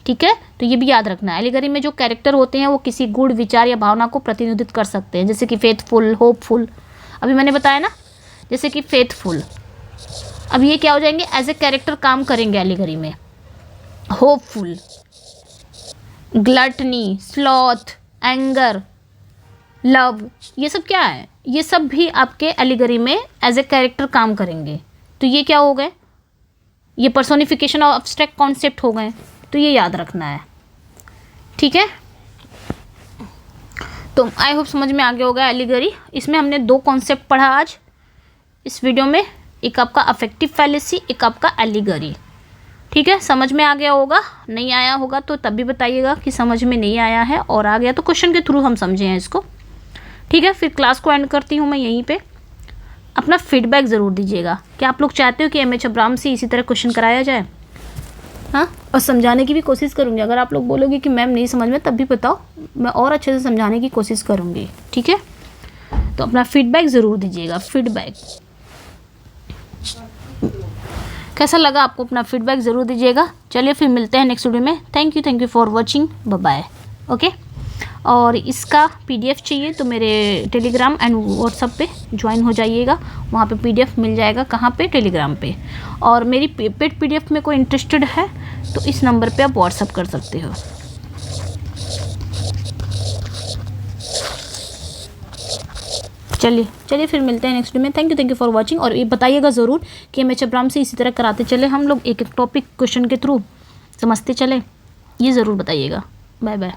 ठीक है, तो ये भी याद रखना है। एलिगरी में जो कैरेक्टर होते हैं वो किसी गुण, विचार या भावना को प्रतिनिधित्व कर सकते हैं, जैसे कि फेथफुल, होपफुल, अभी मैंने बताया ना, जैसे कि फेथफुल। अब ये क्या हो जाएंगे, एज ए कैरेक्टर काम करेंगे एलिगरी में। Hopeful, gluttony, sloth, anger, love, ये सब क्या है, ये सब भी आपके एलिगरी में एज ए कैरेक्टर काम करेंगे। तो ये क्या हो गए, ये पर्सोनिफिकेशन ऑफ एब्स्ट्रैक्ट कॉन्सेप्ट हो गए, तो ये याद रखना है। ठीक है, तो आई होप समझ में आ गया होगा एलिगरी। इसमें हमने 2 कॉन्सेप्ट पढ़ा आज इस वीडियो में, एक आपका अफेक्टिव फैलेसी, एक आपका एलिगरी। ठीक है, समझ में आ गया होगा, नहीं आया होगा तो तब भी बताइएगा कि समझ में नहीं आया है, और आ गया तो क्वेश्चन के थ्रू हम समझे हैं इसको। ठीक है, फिर क्लास को एंड करती हूँ मैं यहीं पे। अपना फीडबैक ज़रूर दीजिएगा, क्या आप लोग चाहते हो कि एमएच अब्राहम से इसी तरह क्वेश्चन कराया जाए? हाँ, और समझाने की भी कोशिश करूँगी। अगर आप लोग बोलोगे कि मैम नहीं समझ में, तब भी बताओ, मैं और अच्छे से समझाने की कोशिश करूँगी। ठीक है, तो अपना फीडबैक ज़रूर दीजिएगा। फीडबैक कैसा लगा आपको, अपना फीडबैक ज़रूर दीजिएगा। चलिए फिर मिलते हैं नेक्स्ट वीडियो में। Thank you for watching, bye bye. Okay, और इसका पीडीएफ चाहिए तो मेरे टेलीग्राम एंड व्हाट्सएप पे ज्वाइन हो जाइएगा, वहाँ पे पीडीएफ मिल जाएगा। कहाँ पे, टेलीग्राम पे। और मेरी पेड पीडीएफ में कोई इंटरेस्टेड है तो इस नंबर पे आप व्हाट्सएप कर सकते हो। चलिए फिर मिलते हैं नेक्स्ट वीडियो में। Thank you for watching. और ये बताइएगा ज़रूर कि एमएच अब्राहम से इसी तरह कराते चले हम लोग, एक एक टॉपिक क्वेश्चन के थ्रू समझते चले, ये ज़रूर बताइएगा। Bye bye.